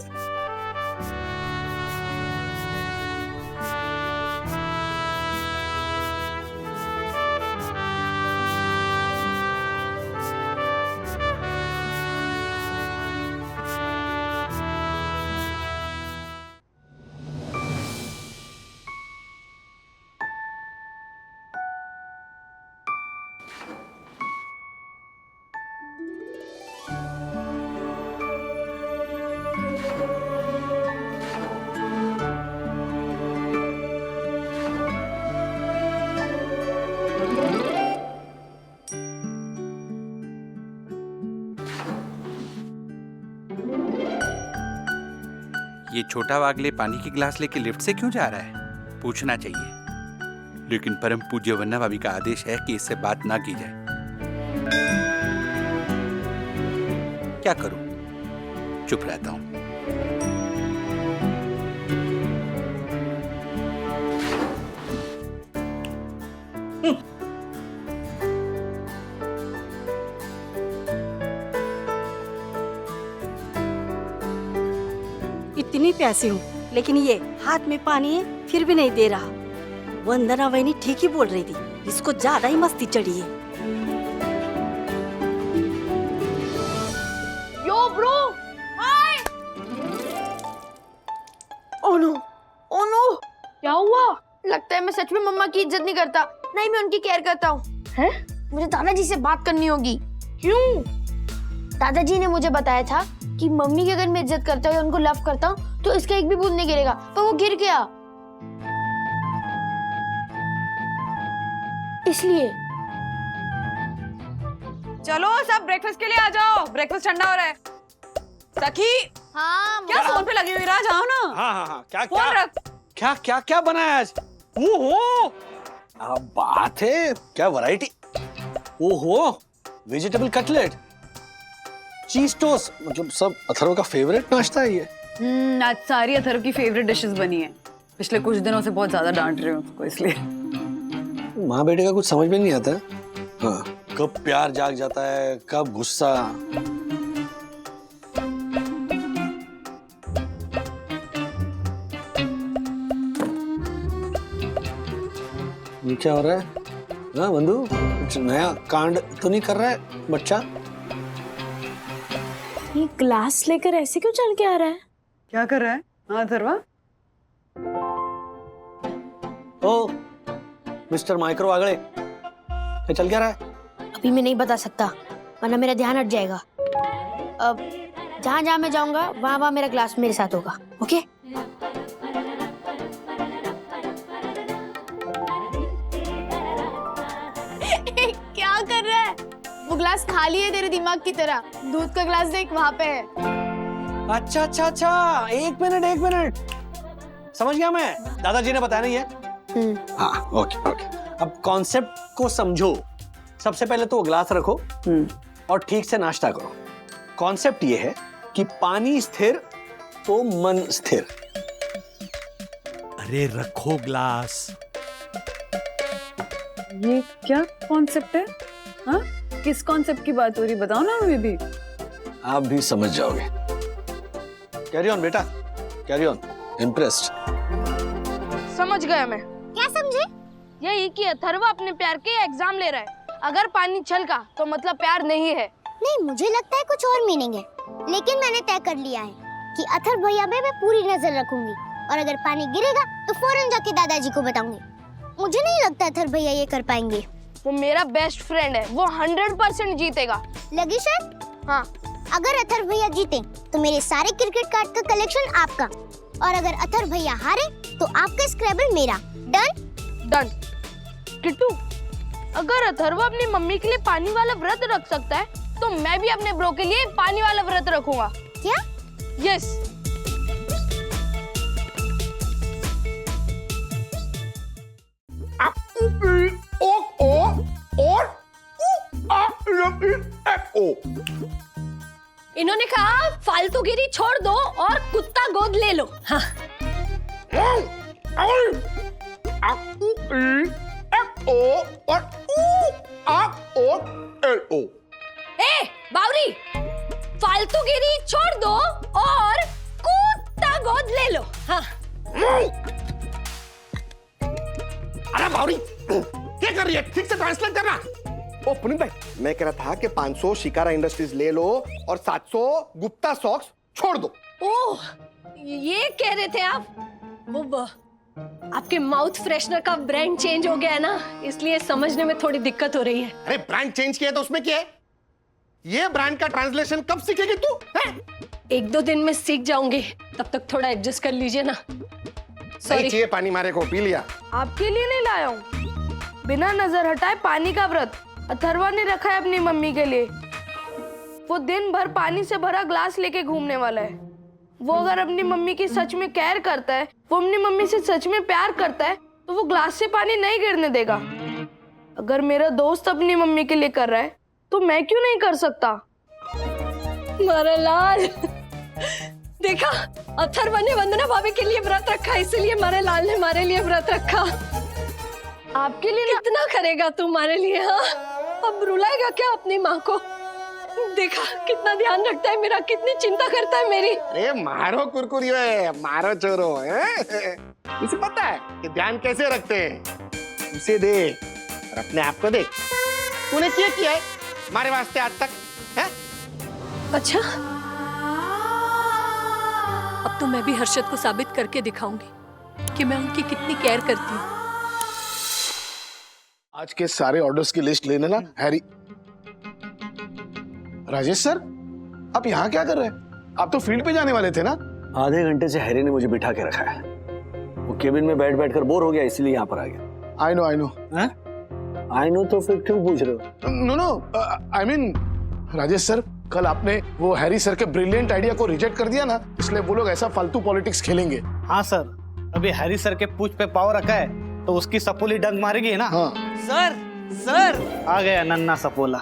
ये छोटा वागले पानी की गिलास लेके लिफ्ट से क्यों जा रहा है? पूछना चाहिए, लेकिन परम पूज्य वन्ना भाभी का आदेश है कि इससे बात ना की जाए। क्या करूं, चुप रहता हूं। इतनी प्यासी हूँ, लेकिन ये हाथ में पानी है फिर भी नहीं दे रहा। वंदना वहीनी ठीक ही बोल रही थी, इसको ज्यादा ही मस्ती चढ़ी है। यो ब्रो, हाय। ओह नो, ओह नो, क्या हुआ? लगता है मैं सच में मम्मा की इज्जत नहीं करता, नहीं मैं उनकी केयर करता हूँ। हैं? मुझे दादाजी से बात करनी होगी। क्यों? दादाजी ने मुझे बताया था कि मम्मी की अगर मैं इज्जत करता हूँ या उनको लव करता हूँ तो इसका एक भी बूंद नहीं गिरेगा, पर वो गिर गया। इसलिए चलो सब ब्रेकफास्ट के लिए आ जाओ, ब्रेकफास्ट ठंडा हो रहा है। सखी, हाँ क्या फोन पे लगी हुई रहा, जाओ ना। हाँ हाँ हाँ, क्या फोन क्या रख। क्या क्या क्या बनाया आज? ओहो, बात है, क्या वैरायटी। ओहो, वेजिटेबल कटलेट, चीज टोस्ट, मतलब सब अथर्व का फेवरेट नाश्ता है ये। आज सारी अथर्व की फेवरेट डिशेस बनी है। पिछले कुछ दिनों से बहुत ज्यादा डांट रही हूँ उसको, इसलिए। माँ बेटे का कुछ समझ में नहीं आता है। हाँ, कब प्यार जाग जाता है, कब गुस्सा। ये क्या हो रहा है? हाँ बंधु, कुछ नया कांड तो नहीं कर रहा है बच्चा? ये ग्लास लेकर ऐसे क्यों चल के आ रहा है? क्या कर रहा है? हाँ अथर्वा। ओ, मिस्टर माइक्रो आगड़े, क्या चल क्या रहा है? अभी मैं नहीं बता सकता, वरना मेरा ध्यान हट जाएगा। अब जहाँ जहाँ मैं जाऊंगा वहाँ वहाँ मेरा ग्लास मेरे साथ होगा, ओके? ग्लास खाली है तेरे दिमाग की तरह। दूध का ग्लास देख वहाँ पे है। अच्छा अच्छा अच्छा, एक मिनट, समझ गया मैं। दादाजी ने बताया नहीं है? हाँ, ओके ओके। अब कॉन्सेप्ट को समझो। सबसे पहले तो ग्लास रखो और ठीक से नाश्ता करो। कॉन्सेप्ट ये है कि पानी स्थिर तो मन स्थिर। अरे रखो ग्लास। ये क्या कॉन्सेप्ट है? हाँ, किस कॉन्सेप्ट की बात हो रही, बताओ ना हमें भी। आप भी समझ जाओगे। कैरी ऑन बेटा, कैरी ऑन। इम्प्रेस्ड? समझ गया मैं। क्या समझे? यही कि अथर्व अपने प्यार के एग्जाम ले रहा है। अगर पानी छलका तो मतलब प्यार नहीं है। नहीं, मुझे लगता है कुछ और मीनिंग है, लेकिन मैंने तय कर लिया है कि अथर्व भैया पे मैं पूरी नजर रखूंगी और अगर पानी गिरेगा तो फौरन जाके दादाजी को बताऊंगी। मुझे नहीं लगता अथर्व भैया ये कर पाएंगे। वो मेरा बेस्ट फ्रेंड है, वो 100% जीतेगा। लगी शर्त? हाँ। अगर अथर्व भैया जीते तो मेरे सारे क्रिकेट कार्ड का कलेक्शन आपका, और अगर अथर्व भैया हारे तो आपका स्क्रैबल मेरा। डन? डन। किट्टू, अगर अथर्व अपनी मम्मी के लिए पानी वाला व्रत रख सकता है तो मैं भी अपने ब्रो के लिए पानी वाला व्रत रखूंगा। क्या? यस। इन्होंने कहा फालतूगिरी छोड़ दो और कुत्ता गोद ले लो। हाँ। ए बावरी, फालतूगिरी छोड़ दो और कुत्ता गोद ले लो। हाँ। अरे बावरी, क्या कर रही है? ठीक से ट्रांसलेट करना। ओ पुनीत भाई, मैं कह रहा था कि 500 शिकारा इंडस्ट्रीज ले लो और 700 गुप्ता सॉक्स छोड़ दो। ओह, ये कह रहे थे आप? वो आपके माउथ फ्रेशनर का ब्रांड चेंज हो गया है ना, इसलिए समझने में थोड़ी दिक्कत हो रही है। अरे ब्रांड चेंज किया तो उसमें क्या है? ये ब्रांड का ट्रांसलेशन कब सीखेगी तू? 1-2 दिन में सीख जाऊंगी, तब तक थोड़ा एडजस्ट कर लीजिए ना। सही चाहिए पानी मारे को, पी लिया। आपके लिए नहीं लाया हूँ। बिना नजर हटाए पानी का व्रत अथर्वा ने रखा है अपनी मम्मी के लिए। वो दिन भर पानी से भरा ग्लास लेके घूमने वाला है। वो अगर अपनी मम्मी की सच में केयर करता है, वो अपनी मम्मी से सच में प्यार करता है, तो वो ग्लास से पानी नहीं गिरने देगा। अगर मेरा दोस्त अपनी मम्मी के लिए कर रहा है तो मैं क्यों नहीं कर सकता? मारा लाल, देखा, अथर्व ने वंदना भाभी के लिए व्रत रखा, इसलिए मारे लाल ने हमारे लिए व्रत रखा। आपके लिए कितना करेगा तू हमारे लिए? हाँ, अब रुलाएगा क्या अपनी माँ को? देखा कितना ध्यान रखता है मेरा, कितनी चिंता करता है मेरी। अरे मारो कुरकुरियो है, मारो चोरो है। इसे पता है कि ध्यान कैसे रखते हैं। उसे देख और अपने आप को देख। तूने क्या किया है हमारे वास्ते आज तक है? अच्छा, अब तो मैं भी हर्षद को साबित करके दिखाऊंगी कि मैं उनकी कितनी केयर करती हूँ। आज के सारे ऑर्डर्स की लिस्ट लेने ना हैरी। राजेश सर, आप यहाँ क्या कर रहे हैं? आप तो फील्ड पे जाने वाले थे ना? आधे घंटे से हैरी ने मुझे बिठा के रखा है। वो केबिन में बैठ बैठ कर बोर हो गया, इसलिए यहाँ पर आ गया। आई नो आई नो तो फिर क्यों पूछ रहे हो? No I mean Rajesh sir, कल आपने वो हैरी सर के ब्रिलियंट आइडिया को रिजेक्ट कर दिया ना, इसलिए वो लोग ऐसा फालतू पॉलिटिक्स खेलेंगे। हाँ सर, अभी हैरी सर के पूछ पे पाव रखा है तो उसकी सपोली डंक मारेगी ना। हाँ। सर आ गया नन्ना सपोला।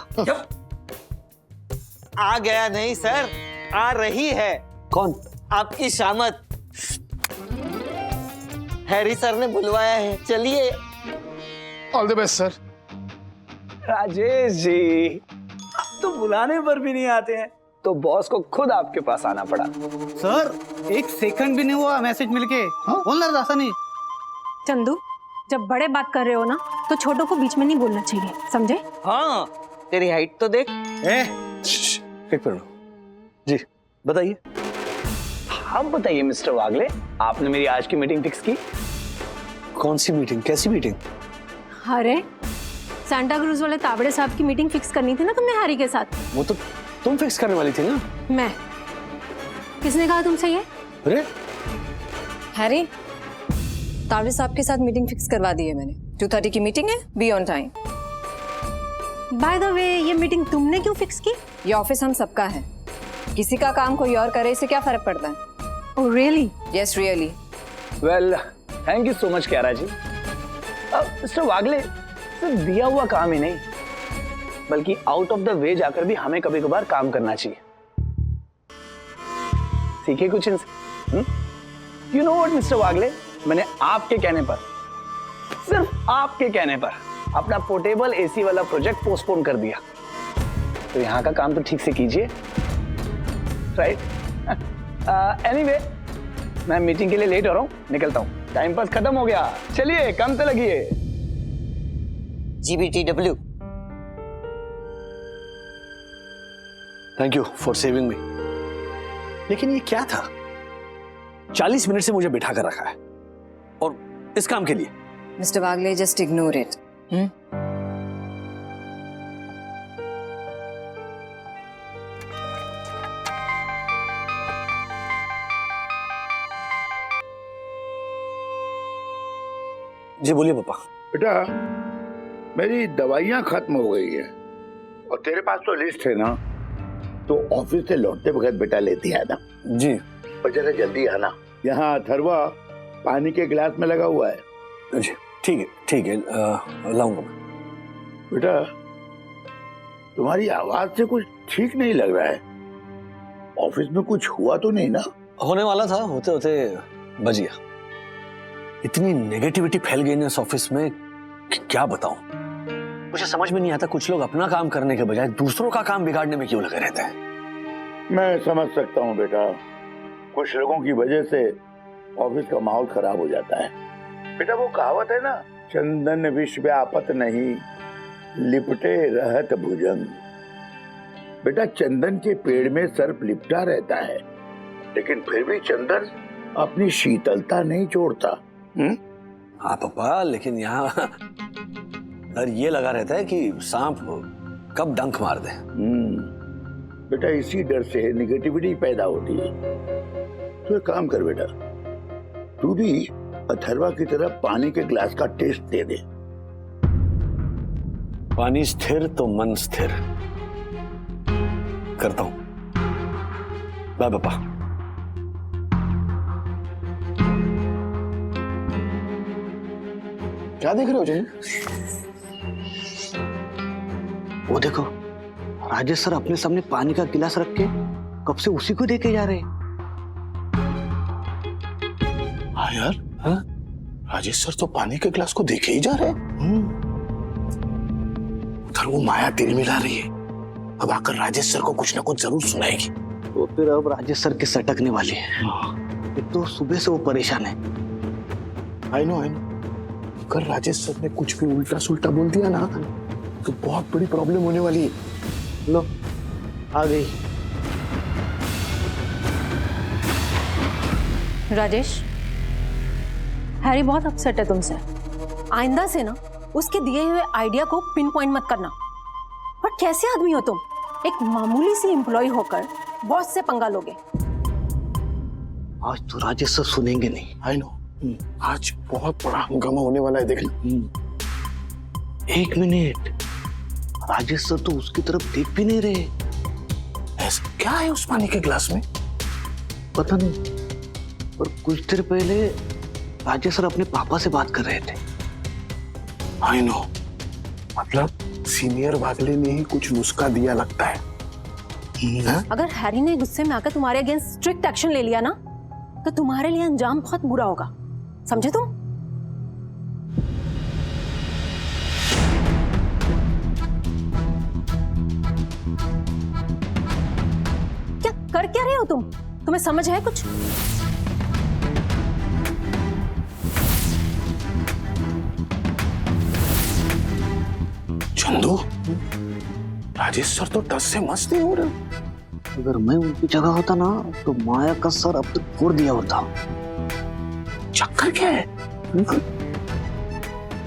आ गया नहीं सर, आ रही है। कौन? आपकी शामत। हैरी सर ने बुलवाया है, चलिए। All the best sir. Rajesh ji, आप तो बुलाने पर भी नहीं आते हैं, तो बॉस को खुद आपके पास आना पड़ा। सर, 1 सेकंड भी नहीं हुआ मैसेज मिलके। बोलना ऐसा नहीं। चंदू, जब बड़े बात कर रहे हो ना तो छोटों को बीच में नहीं बोलना चाहिए, समझे? हाँ, तेरी हाइट तो देख। एक मिनट जी, बताइए। आप बताइए मिस्टर वागले, आपने मेरी आज की मीटिंग फिक्स की? कौन सी मीटिंग? कैसी मीटिंग? अरे, सांता क्रूज वाले ताबड़े साहब की मीटिंग फिक्स करनी थी ना तुमने हैरी के साथ। वो तो तुम फिक्स करने वाली थी ना। मैं? किसने कहा तुमसे ये? अरे हैरी, ताबड़े साहब के साथ मीटिंग फिक्स करवा दी है मैंने। 2:30 की मीटिंग है, be on time. By the way, ये मीटिंग तुमने क्यों फिक्स की? ये ऑफिस हम सबका है, किसी का काम कोई और करे इससे क्या फर्क पड़ता है? Oh really? Yes really. Well, thank you so much Kyara ji. Mister Wagle, सिर्फ दिया हुआ काम ही नहीं बल्कि आउट ऑफ द वे जाकर भी हमें कभी कभार काम करना चाहिए। सीखे कुछ इनसे। यू नो व्हाट मिस्टर वागले, मैंने आपके कहने पर, सिर्फ आपके कहने पर अपना पोर्टेबल एसी वाला प्रोजेक्ट पोस्टपोन कर दिया। तो यहाँ का काम तो ठीक से कीजिए, राइट? एनीवे, मैं मीटिंग के लिए लेट हो रहा हूँ, निकलता हूँ। टाइम पास खत्म हो गया, चलिए काम पे लगिए। GBTW। Thank you for saving मी। लेकिन ये क्या था? 40 मिनट से मुझे बिठा कर रखा है और इस काम के लिए। Mister Wagle, just ignore it. जी बोलिए पापा। बेटा, मेरी दवाइयाँ खत्म हो गई है और तेरे पास तो लिस्ट है ना, तो ऑफिस से लौटते वक्त बेटा लेती है ना। जी। और जरा जल्दी आना, यहाँ अथर्वा पानी के गिलास में लगा हुआ है। जी ठीक है, लाऊंगा मैं। बेटा, तुम्हारी आवाज से कुछ ठीक नहीं लग रहा है। ऑफिस में कुछ हुआ तो नहीं ना? होने वाला था, होते होते बच गया। इतनी नेगेटिविटी फैल गई ना इस ऑफिस में कि क्या बताऊं। मुझे समझ में नहीं आता, कुछ लोग अपना काम करने के बजाय दूसरों का काम बिगाड़ने में क्यों लगे रहते हैं। मैं समझ सकता हूँ बेटा, कुछ लोगों की वजह से ऑफिस का माहौल खराब हो जाता है। बेटा, वो कहावत है ना, चंदन विष व्यापत नहीं, लिपटे रहत भुजंग। बेटा, चंदन के पेड़ में सर्प लिपटा रहता है, लेकिन फिर भी चंदन अपनी शीतलता नहीं छोड़ता। हाँ पापा, लेकिन यहाँ डर ये लगा रहता है कि सांप कब डंक मार दे। बेटा, इसी डर से नेगेटिविटी पैदा होती है। तो एक काम कर बेटा, तू भी अथर्वा की तरफ पानी के ग्लास का टेस्ट दे दे। पानी स्थिर तो मन स्थिर। करता हूं। बाय पापा। क्या देख रहे हो जी? वो देखो, राजेश सर अपने सामने पानी का गिलास रख के कब से उसी को देके जा रहे हैं। हाँ यार, हाँ? राजेश सर तो पानी के गिलास को देखे ही जा रहे हैं। उधर वो माया तिल मिला रही है, अब आकर राजेश सर को कुछ ना कुछ जरूर सुनाएगी। तो फिर अब राजेश सर के सटकने वाली है। एक तो सुबह से वो परेशान है। I know. अगर राजेश सर ने कुछ भी उल्टा सुल्टा बोल दिया ना, तो बहुत बड़ी प्रॉब्लम होने वाली है। लो, आ गई। राजेश, हैरी बहुत अपसेट है तुमसे। आइंदा से ना उसके दिए हुए आइडिया को पिन पॉइंट मत करना। और कैसे आदमी हो तुम, एक मामूली सी एम्प्लॉय होकर बॉस से पंगा लोगे। आज तो राजेश सर सुनेंगे नहीं। आई नो, आज बहुत बड़ा हंगामा होने वाला है, देखना। एक मिनट, राजेश सर तो उसकी तरफ देख भी नहीं रहे। ऐसा क्या है उस पानी के गिलास में? पता नहीं, पर कुछ देर पहले राजेश सर अपने पापा से बात कर रहे थे। आई नो, मतलब सीनियर वागले ने ही कुछ नुस्खा दिया लगता है। अगर हैरी ने गुस्से में आकर तुम्हारे अगेंस्ट स्ट्रिक्ट एक्शन ले लिया ना, तो तुम्हारे लिए अंजाम बहुत बुरा होगा, समझे तुम? क्या कर क्या रहे हो तुम? तुम्हें समझ है कुछ? चंदू, राजेश सर तो टस से मस्त नहीं हो रहे। अगर मैं उनकी जगह होता ना, तो माया का सर अब तक फोड़ दिया होता। चक्कर क्या है?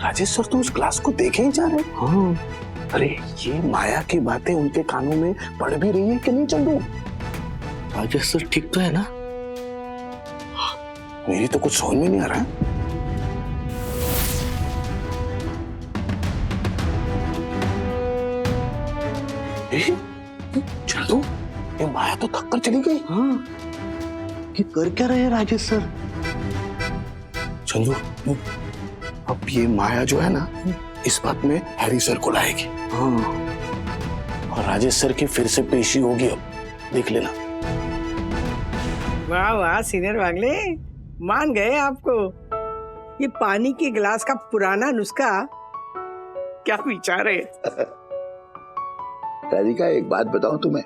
राजेश सर तो उस ग्लास को देखे ही जा रहे हैं। हाँ। अरे ये माया की बातें उनके कानों में पड़ भी रही है कि नहीं चंदू? राजेश सर ठीक तो है ना? मेरी तो कुछ समझ में नहीं आ रहा है। चलो, ये माया तो थक कर चली गई। हाँ, ये कर क्या रहे हैं राजेश सर? चंदू, अब ये माया जो है ना, इस बात में हैरी सर को लाएगी। हाँ, और राजेश सर की फिर से पेशी होगी, अब देख लेना। वाह वाह सीनियर वागले, मान गए आपको। ये पानी के गिलास का पुराना नुस्खा, क्या विचार है। राधिका, एक बात बताऊं तुम्हें,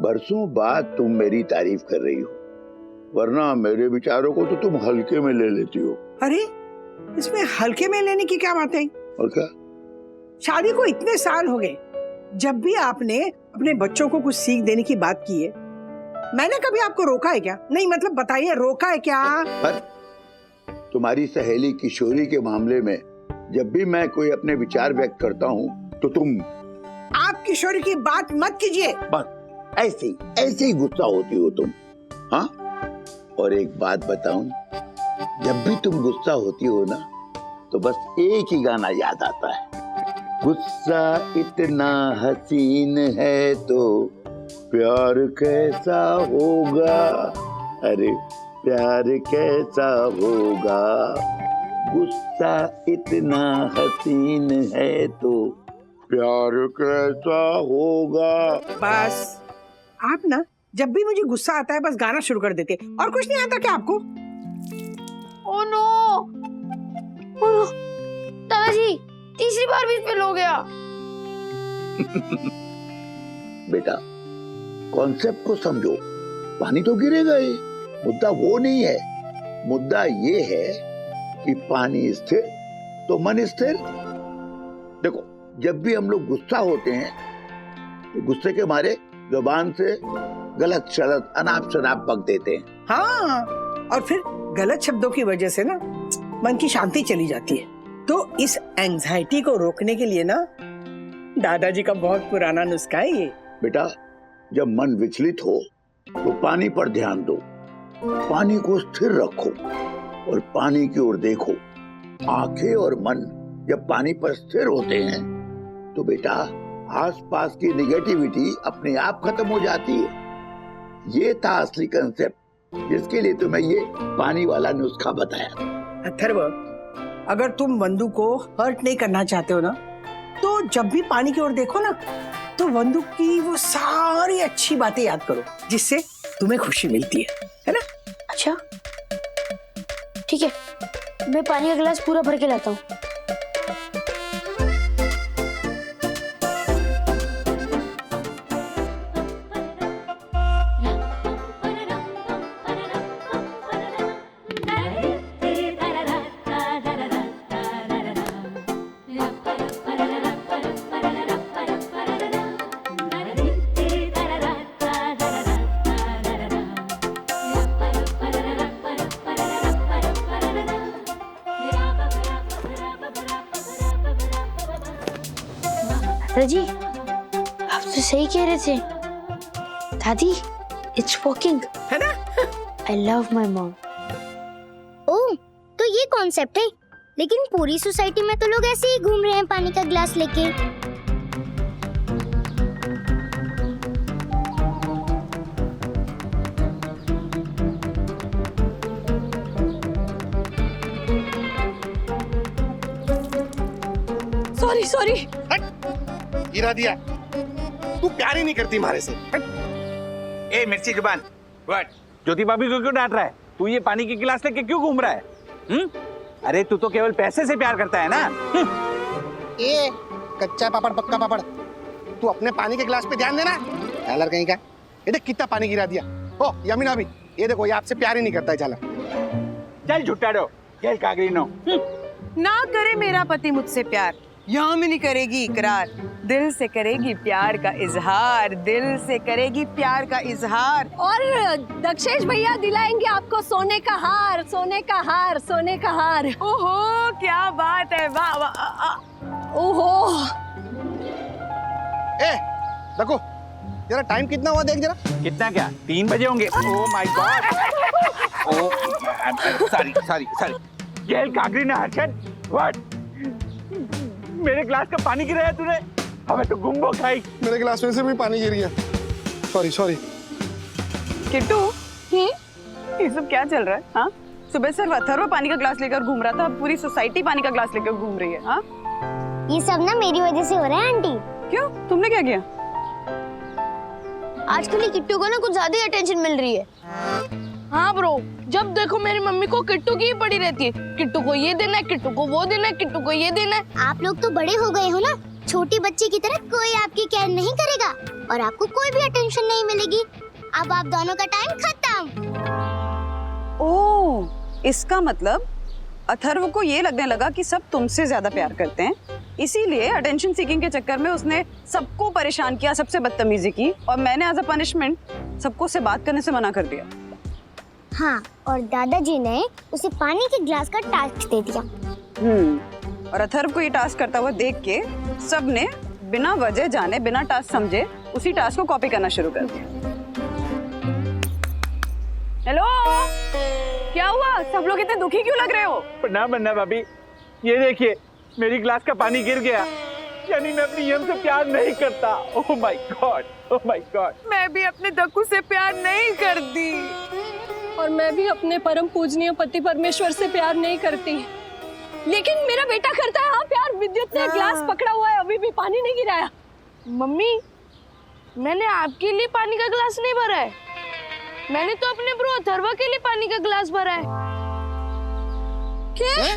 बरसों बाद तुम मेरी तारीफ कर रही हो, वरना मेरे विचारों को तो तुम हल्के में ले लेती हो। अरे इसमें हल्के में लेने की क्या बात है? और क्या? शादी को इतने साल हो गए, जब भी आपने अपने बच्चों को कुछ सीख देने की बात की है, मैंने कभी आपको रोका है क्या? नहीं मतलब बताइए, रोका है क्या? पर तुम्हारी सहेली किशोरी के मामले में जब भी मैं कोई अपने विचार व्यक्त करता हूँ तो तुम आप किशोरी की बात मत कीजिए। बस ऐसे ही गुस्सा होती हो तुम। हाँ, और एक बात बताऊं, जब भी तुम गुस्सा होती हो ना, तो बस एक ही गाना याद आता है, गुस्सा इतना हसीन है तो प्यार कैसा होगा, अरे प्यार कैसा होगा, गुस्सा इतना हसीन है तो प्यार कैसा होगा। बस आप ना जब भी मुझे गुस्सा आता है बस गाना शुरू कर देते, और कुछ नहीं आता क्या आपको? ओ नो, दादाजी तीसरी बार बीच में हो गया। बेटा, कॉन्सेप्ट को समझो, पानी तो गिरेगा ही, मुद्दा वो नहीं है। मुद्दा ये है कि पानी स्थिर तो मन स्थिर। देखो, जब भी हम लोग गुस्सा होते हैं तो गुस्से के मारे जुबान से गलत शलत अनाप शनाप बक देते हैं। हाँ, और फिर गलत शब्दों की वजह से ना मन की शांति चली जाती है। तो इस एंजाइटी को रोकने के लिए ना दादाजी का बहुत पुराना नुस्खा है ये। बेटा, जब मन विचलित हो तो पानी पर ध्यान दो, पानी को स्थिर रखो और पानी की ओर देखो। आंखें और मन जब पानी पर स्थिर होते हैं तो बेटा आसपास की निगेटिविटी अपने आप खत्म हो जाती है। ये था असली कंसेप्ट, जिसके लिए तुम्हें ये पानी वाला नुस्खा बताया। अथर्व, अगर तुम वंदू को हर्ट नहीं करना चाहते हो ना, तो जब भी पानी की ओर देखो ना, तो वंदू की वो सारी अच्छी बातें याद करो, जिससे तुम्हें खुशी मिलती है ना? अच्छा ठीक है, मैं पानी का गिलास पूरा भर के लाता हूँ। दादाजी, आप तो सही कह रहे थे। दादी, इट्स वर्किंग, है ना? I love my mom. Oh, तो ये कॉन्सेप्ट है, लेकिन पूरी सोसाइटी में तो लोग ऐसे ही घूम रहे हैं पानी का गिलास लेके। Sorry sorry. गिरा दिया। तू प्यार ही नहीं करती हमारे से। ए मिर्ची जुबान, व्हाट? ज्योति भाभी को क्यों डांट रहा है? तू ये पानी की गिलास लेके क्यों घूम रहा है? अरे तू तो केवल पैसे से प्यार करता है ना? ए कच्चा पापड़ पक्का पापड़, तू अपने पानी के गिलास पे ध्यान देना। झालर कहीं का, ये देख कितना पानी गिरा दिया। ओ यमुना भी, ये देखो, ये आपसे प्यार ही नहीं करता है झालर। चल झुट्टाड़ो, चल कागरीनो। ना करे मेरा पति मुझसे प्यार, यामिनी करेगी इकरार, दिल से करेगी प्यार का इजहार, दिल से करेगी प्यार का इजहार। और दक्षेश भैया दिलाएंगे आपको सोने का हार, सोने का हार, सोने का हार। ओहो क्या बात है, वाह वाह। ओहो, ए देखो जरा टाइम कितना हुआ, देख जरा। कितना क्या? 3 बजे होंगे। Oh my God, oh sorry sorry sorry. जेल कागरी ना हर्षद, व्हाट? मेरे ग्लास का पानी गिराया तूने? हमें तो गुम्बो खाई। मेरे गिलास में से भी पानी गिर गया। Sorry sorry. किट्टू, ये सब क्या चल रहा है? हाँ, सुबह सिर्फ अथर्व पानी का ग्लास लेकर घूम रहा था, अब पूरी सोसाइटी पानी का ग्लास लेकर घूम रही है। हाँ, ये सब ना मेरी वजह से हो रहा है आंटी। क्यों? तुमने क्या किया? आजकल ये किट्टू को ना कुछ ज्यादा ही अटेंशन मिल रही है। हाँ ब्रो, जब देखो मेरी मम्मी को किट्टू की ही पड़ी रहती है। किट्टू को ये देना है, किट्टू को वो देना है, किट्टू को ये देना है। आप लोग तो बड़े हो गए हो ना, छोटी बच्ची की तरह कोई आपकी केयर नहीं करेगा और आपको कोई भी अटेंशन नहीं मिलेगी। अब आप दोनों का टाइम खत्म। ओह, इसका मतलब अथर्व को ये लगने लगा कि सब तुमसे ज्यादा प्यार करते हैं, इसीलिए अटेंशन सीकिंग के चक्कर में उसने सबको परेशान किया, सबसे बदतमीजी की, और मैंने एज अ पनिशमेंट सबको से बात करने से मना कर दिया। हाँ, और दादाजी ने उसे पानी के ग्लास का टास्क दे दिया। और अथर्व को ये टास्क करता हुआ देख के सबने बिना वजह जाने, बिना टास्क समझे उसी टास्क को कॉपी करना शुरू कर दिया। हेलो, क्या हुआ? सब लोग इतने दुखी क्यों लग रहे हो? प्रणाम वन्ना भाभी, ये देखिए मेरी ग्लास का पानी गिर गया, यानी मैं अपनी यम से प्यार नहीं करता। ओह my God, oh my God. मैं भी अपने दक्कू से प्यार नहीं करती। और मैं भी अपने परम पूजनीय पति परमेश्वर से प्यार नहीं करती, लेकिन मेरा बेटा करता है। हाँ प्यार। विद्युत ने ग्लास पकड़ा हुआ है, अभी भी पानी नहीं गिराया। मम्मी, मैंने आपके लिए पानी का ग्लास नहीं भरा है, मैंने तो अपने ब्रो अथर्व के लिए पानी का ग्लास भरा है। क्या?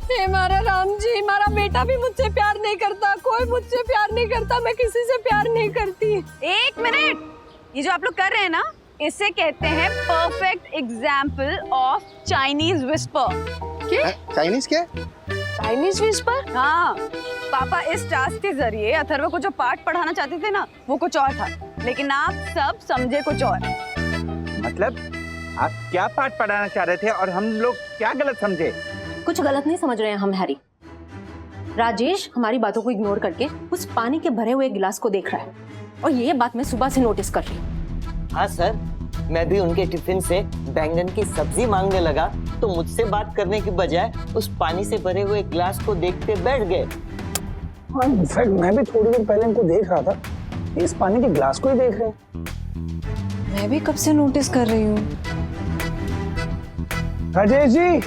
हे हमारा राम जी, हमारा बेटा भी मुझसे प्यार नहीं करता, कोई मुझसे प्यार नहीं करता, मैं किसी से प्यार नहीं करती। एक मिनट, ये जो आप लोग कर रहे हैं ना, इसे कहते हैं perfect example of Chinese whisper. क्या? चाइनीज क्या? Chinese whisper? हाँ, पापा इस टास्क के जरिए अथर्व को जो पाठ पढ़ाना चाहते थे ना, वो कुछ और था, लेकिन आप सब समझे कुछ और। मतलब आप क्या पाठ पढ़ाना चाह रहे थे और हम लोग क्या गलत समझे? कुछ गलत नहीं समझ रहे हैं हम हैरी। राजेश हमारी बातों को इग्नोर करके उस पानी के भरे हुए गिलास को देख रहा है, और ये बात मैं सुबह से नोटिस कर रही हूँ। हाँ सर, मैं भी उनके टिफिन से बैंगन की सब्जी मांगने लगा तो मुझसे बात करने की बजाय उस पानी से भरे हुए ग्लास को देखते बैठ गए। इनफैक्ट मैं भी थोड़ी देर पहले इनको देख रहा था, इस पानी के ग्लास को ही देख रहे हैं। मैं भी कब से नोटिस कर रही हूँ। राजेश जी,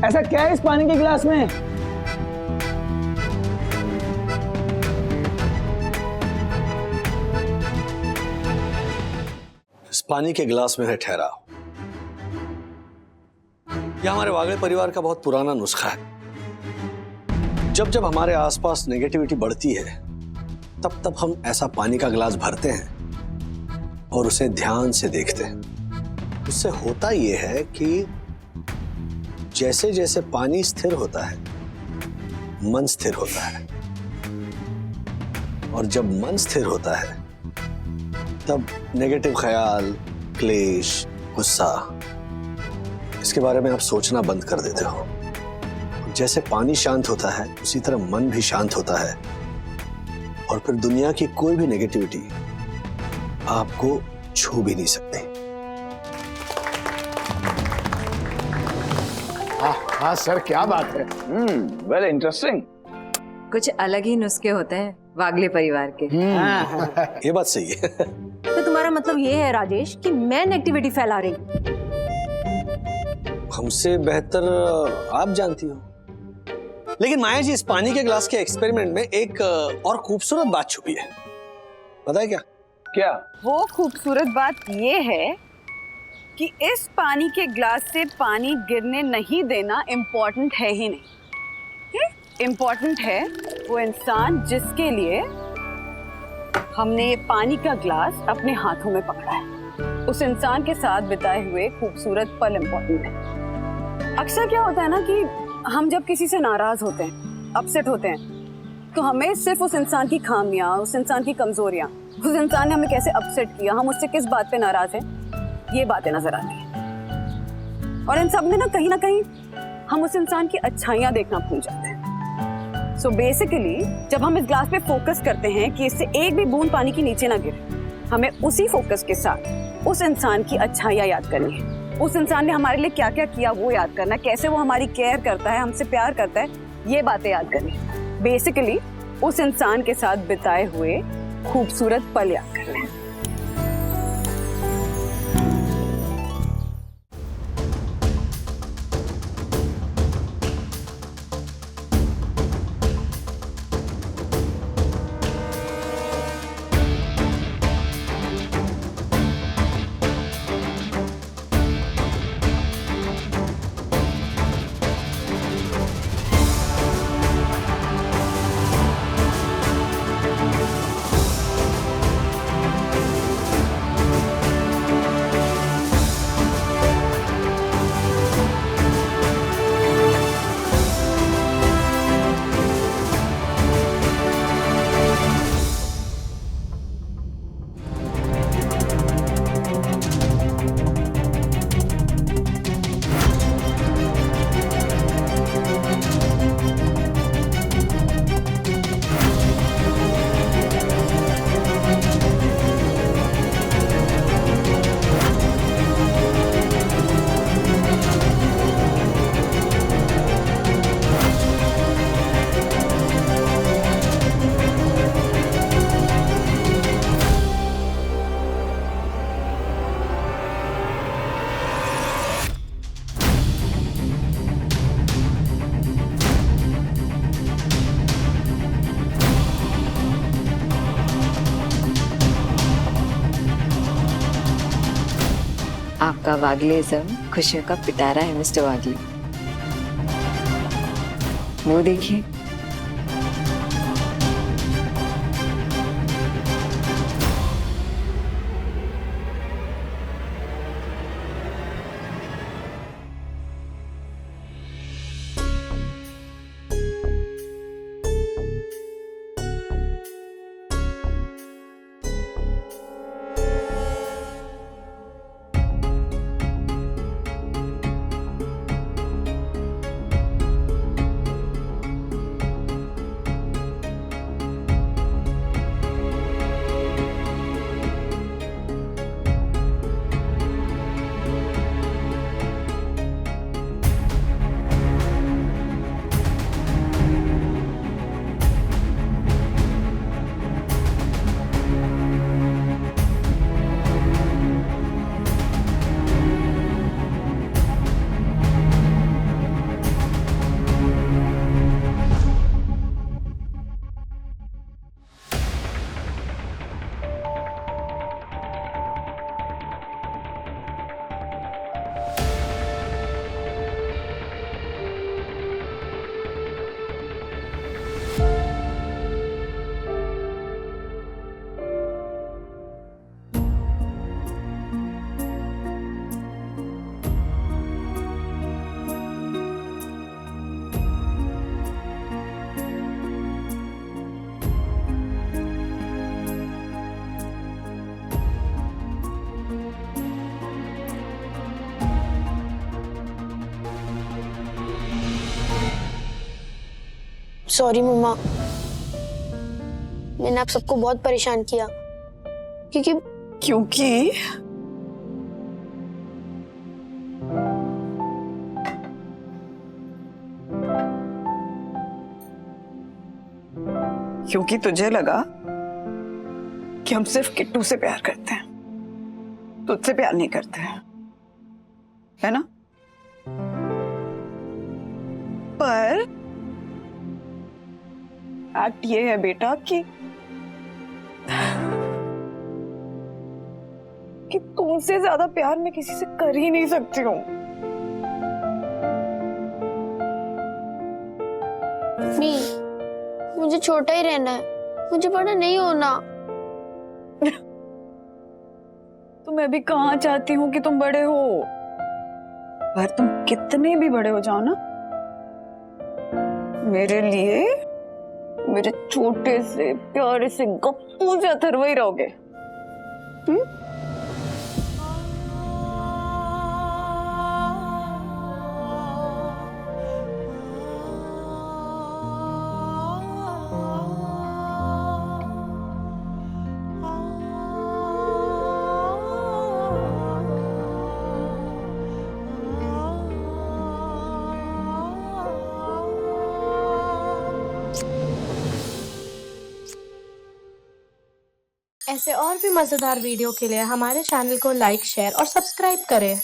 ऐसा क्या है इस पानी के गिलास में? इस पानी के गिलास में है ठहराव। यह हमारे वागले परिवार का बहुत पुराना नुस्खा है। जब जब हमारे आसपास नेगेटिविटी बढ़ती है, तब तब हम ऐसा पानी का गिलास भरते हैं और उसे ध्यान से देखते हैं। उससे होता यह है कि जैसे जैसे पानी स्थिर होता है, मन स्थिर होता है, और जब मन स्थिर होता है तब नेगेटिव ख्याल, क्लेश, गुस्सा, इसके बारे में आप सोचना बंद कर देते हो। जैसे पानी शांत होता है, उसी तरह मन भी शांत होता है, और फिर दुनिया की कोई भी नेगेटिविटी आपको छू भी नहीं सकती। हाँ सर, क्या बात है। Well interesting. कुछ अलग ही नुस्खे होते हैं वागले परिवार के। ये बात सही है। तो तुम्हारा मतलब ये है राजेश कि मैं नेगेटिविटी फैला रही हूँ? हमसे बेहतर आप जानती हो। लेकिन माया जी, इस पानी के ग्लास के एक्सपेरिमेंट में एक और खूबसूरत बात छुपी है। पता है क्या? क्या? वो खूबसूरत बात ये है कि इस पानी के ग्लास से पानी गिरने नहीं देना इम्पोर्टेंट है ही नहीं। इम्पोर्टेंट है वो इंसान जिसके लिए हमने ये पानी का ग्लास अपने हाथों में पकड़ा है। उस इंसान के साथ बिताए हुए खूबसूरत पल इम्पोर्टेंट है। अक्सर क्या होता है ना कि हम जब किसी से नाराज होते हैं, अपसेट होते हैं, तो हमें सिर्फ उस इंसान की खामियां, उस इंसान की कमजोरियां, उस इंसान ने हमें कैसे अपसेट किया, हम उससे किस बात पे नाराज हैं, ये बातें नजर आती हैं। और इन सब में ना कहीं हम उस इंसान की अच्छाइयां देखना भूल जाते हैं। सो बेसिकली जब हम इस ग्लास पे फोकस करते हैं कि इससे एक भी बूंद पानी की नीचे ना गिरे, हमें उसी फोकस के साथ उस इंसान की अच्छाइयां याद करनी है। उस इंसान ने हमारे लिए क्या क्या किया वो याद करना है, कैसे वो हमारी केयर करता है, हमसे प्यार करता है, ये बातें याद करनी है। बेसिकली उस इंसान के साथ बिताए हुए खूबसूरत पल याद कर लें। आपका वागलेज़म खुशियों का पिटारा है मिस्टर वागले। वो देखिए, सॉरी मम्मा, मैंने आप सबको बहुत परेशान किया क्योंकि क्योंकि तुझे लगा कि हम सिर्फ किट्टू से प्यार करते हैं, तुझसे प्यार नहीं करते हैं, है ना? पर फैक्ट ये है बेटा कि तुमसे ज्यादा प्यार मैं किसी से कर ही नहीं सकती हूँ। मुझे छोटा ही रहना है, मुझे बड़ा नहीं होना। तो मैं भी कहाँ चाहती हूँ कि तुम बड़े हो, पर तुम कितने भी बड़े हो जाओ ना, मेरे लिए मेरे छोटे से प्यारे से गप्पू से अथर्व ही रहोगे। ऐसे और भी मजेदार वीडियो के लिए हमारे चैनल को लाइक, शेयर और सब्सक्राइब करें।